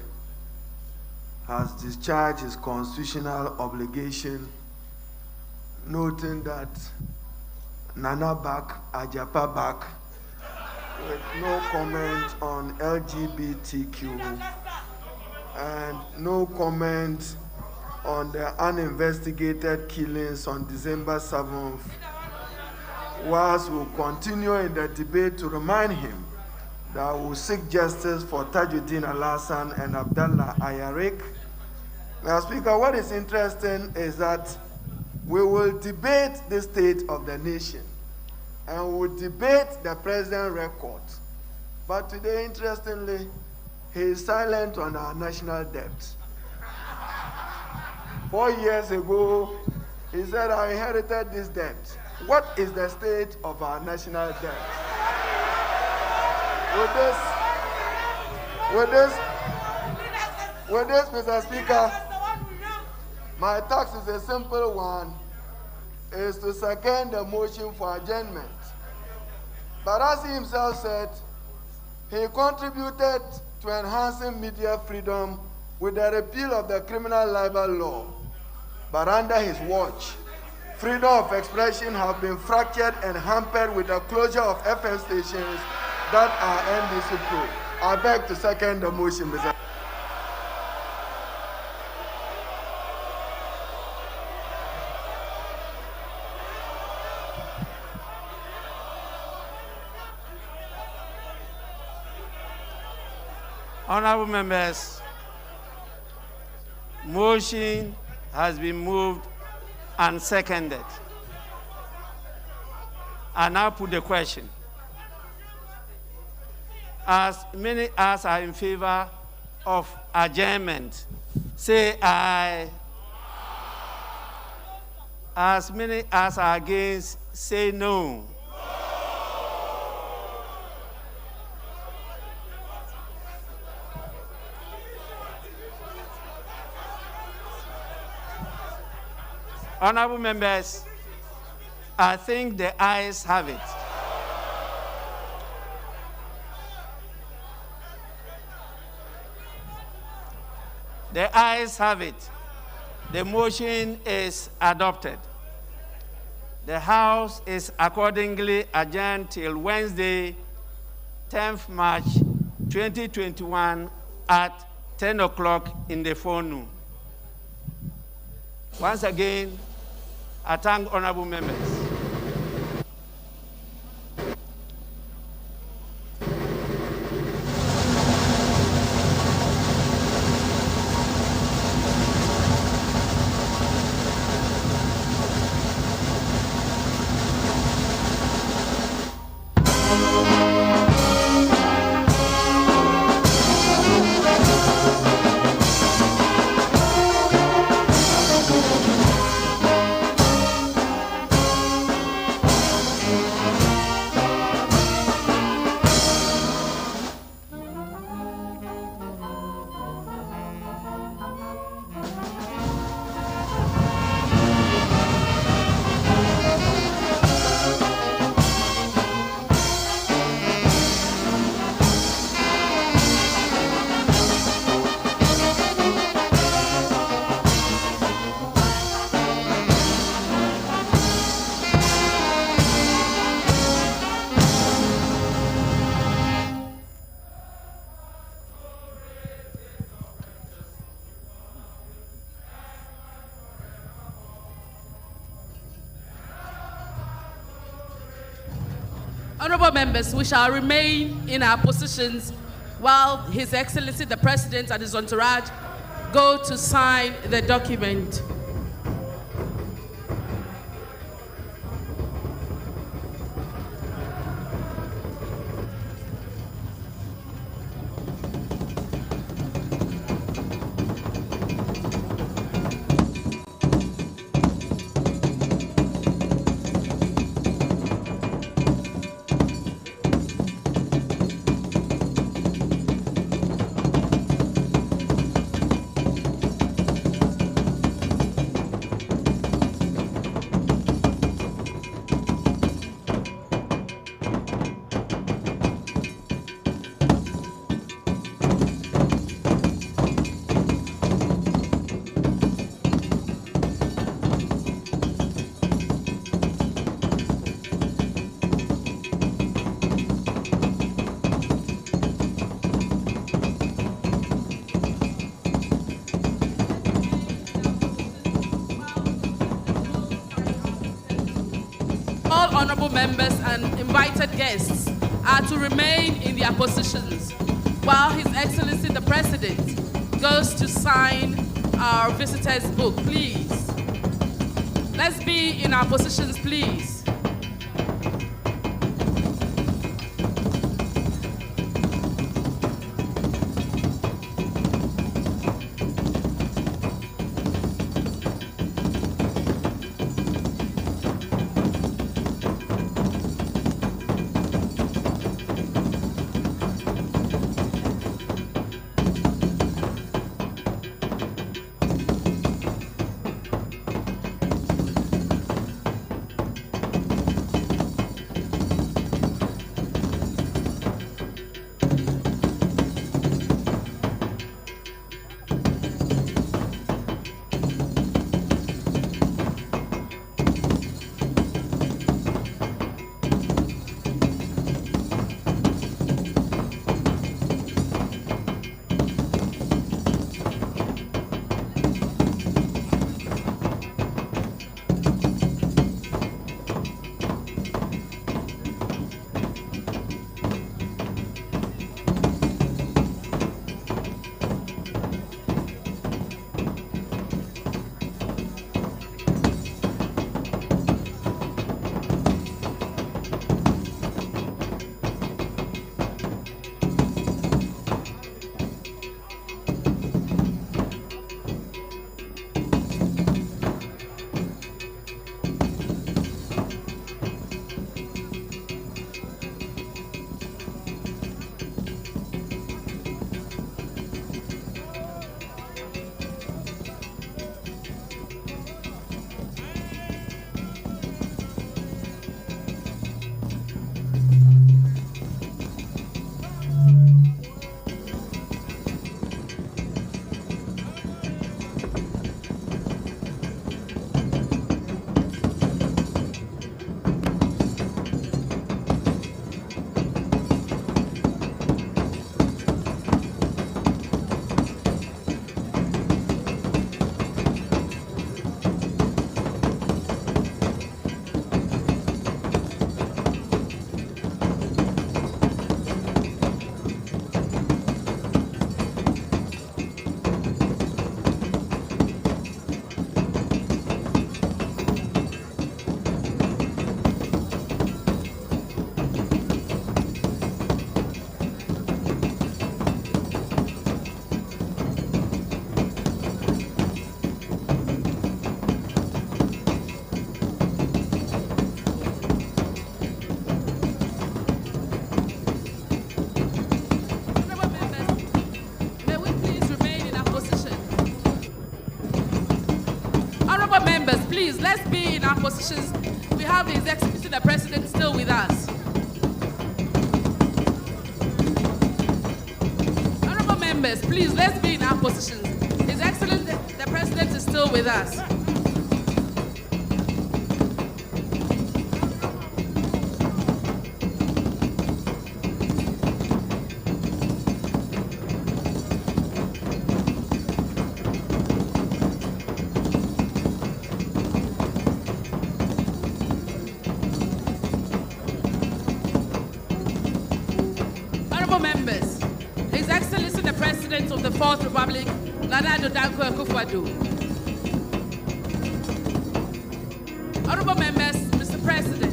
has discharged his constitutional obligation, noting that Nana back, Ajapa back, with no comment on LGBTQ and no comment on the uninvestigated killings on December 7th, whilst we'll continue in the debate to remind him that we'll seek justice for Tajuddin Al-Hassan and Abdallah Ayarik. Now, Speaker, what is interesting is that we will debate the state of the nation and we'll debate the president record. But today, interestingly, he is silent on our national debt. 4 years ago, he said, I inherited this debt. What is the state of our national debt? With this, Mr. Speaker, my task is a simple one, is to second the motion for adjournment. But as he himself said, he contributed to enhancing media freedom with the repeal of the criminal libel law. But under his watch, freedom of expression have been fractured and hampered with the closure of FM stations that are NDC approved. I beg to second the motion, Mr. Honorable members, motion has been moved and seconded. I now put the question. As many as are in favor of adjournment, say aye. As many as are against, say no. Honorable members, I think the ayes have it. The ayes have it. The motion is adopted. The House is accordingly adjourned till Wednesday, 10th March 2021 at 10 o'clock in the forenoon. Once again, I thank honorable members. Honorable members, we shall remain in our positions while His Excellency the President and his entourage go to sign the document. Honorable members and invited guests are to remain in their positions while His Excellency the President goes to sign our visitors' book, please. Let's be in our positions, please. Please, let's be in our positions. We have His Excellency the President still with us. Honorable members, please, let's be in our positions. His Excellency the President is still with us. Fourth Republic, Nana Addo Dankwa Akufo-Addo. Honorable members, Mr. President.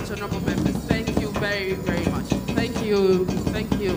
Honorable members, thank you very, very much. Thank you. Thank you.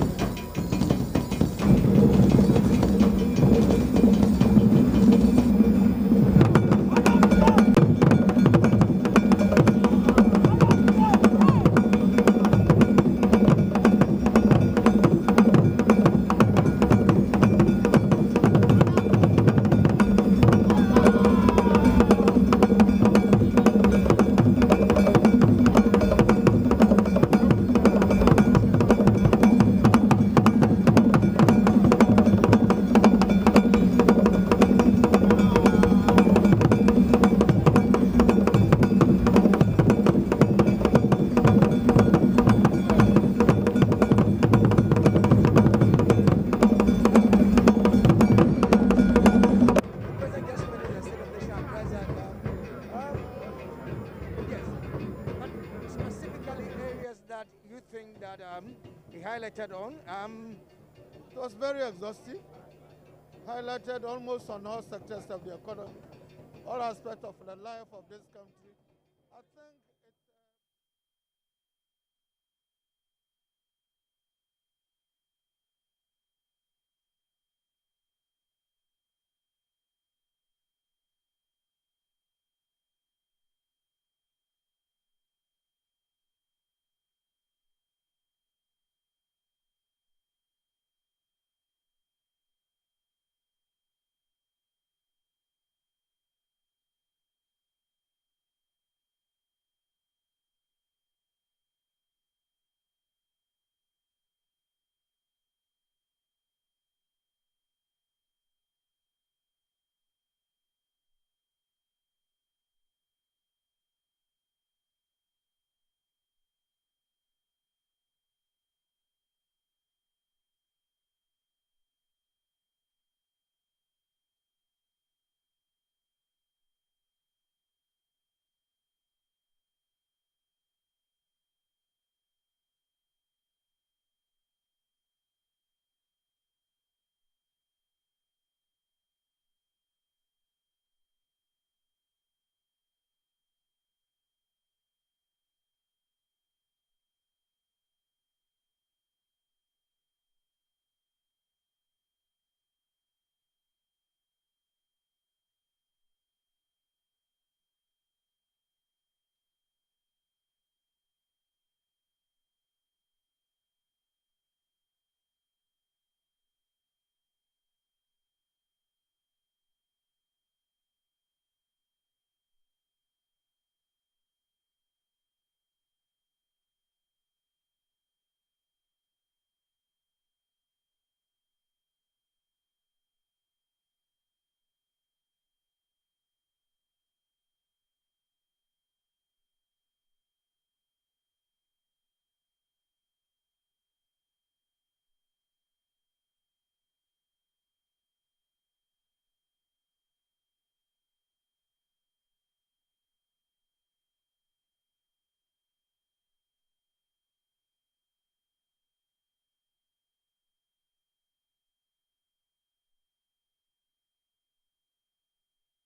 That he highlighted on. It was very exhaustive, highlighted almost on all sectors of the economy, all aspects of the life of this country. I think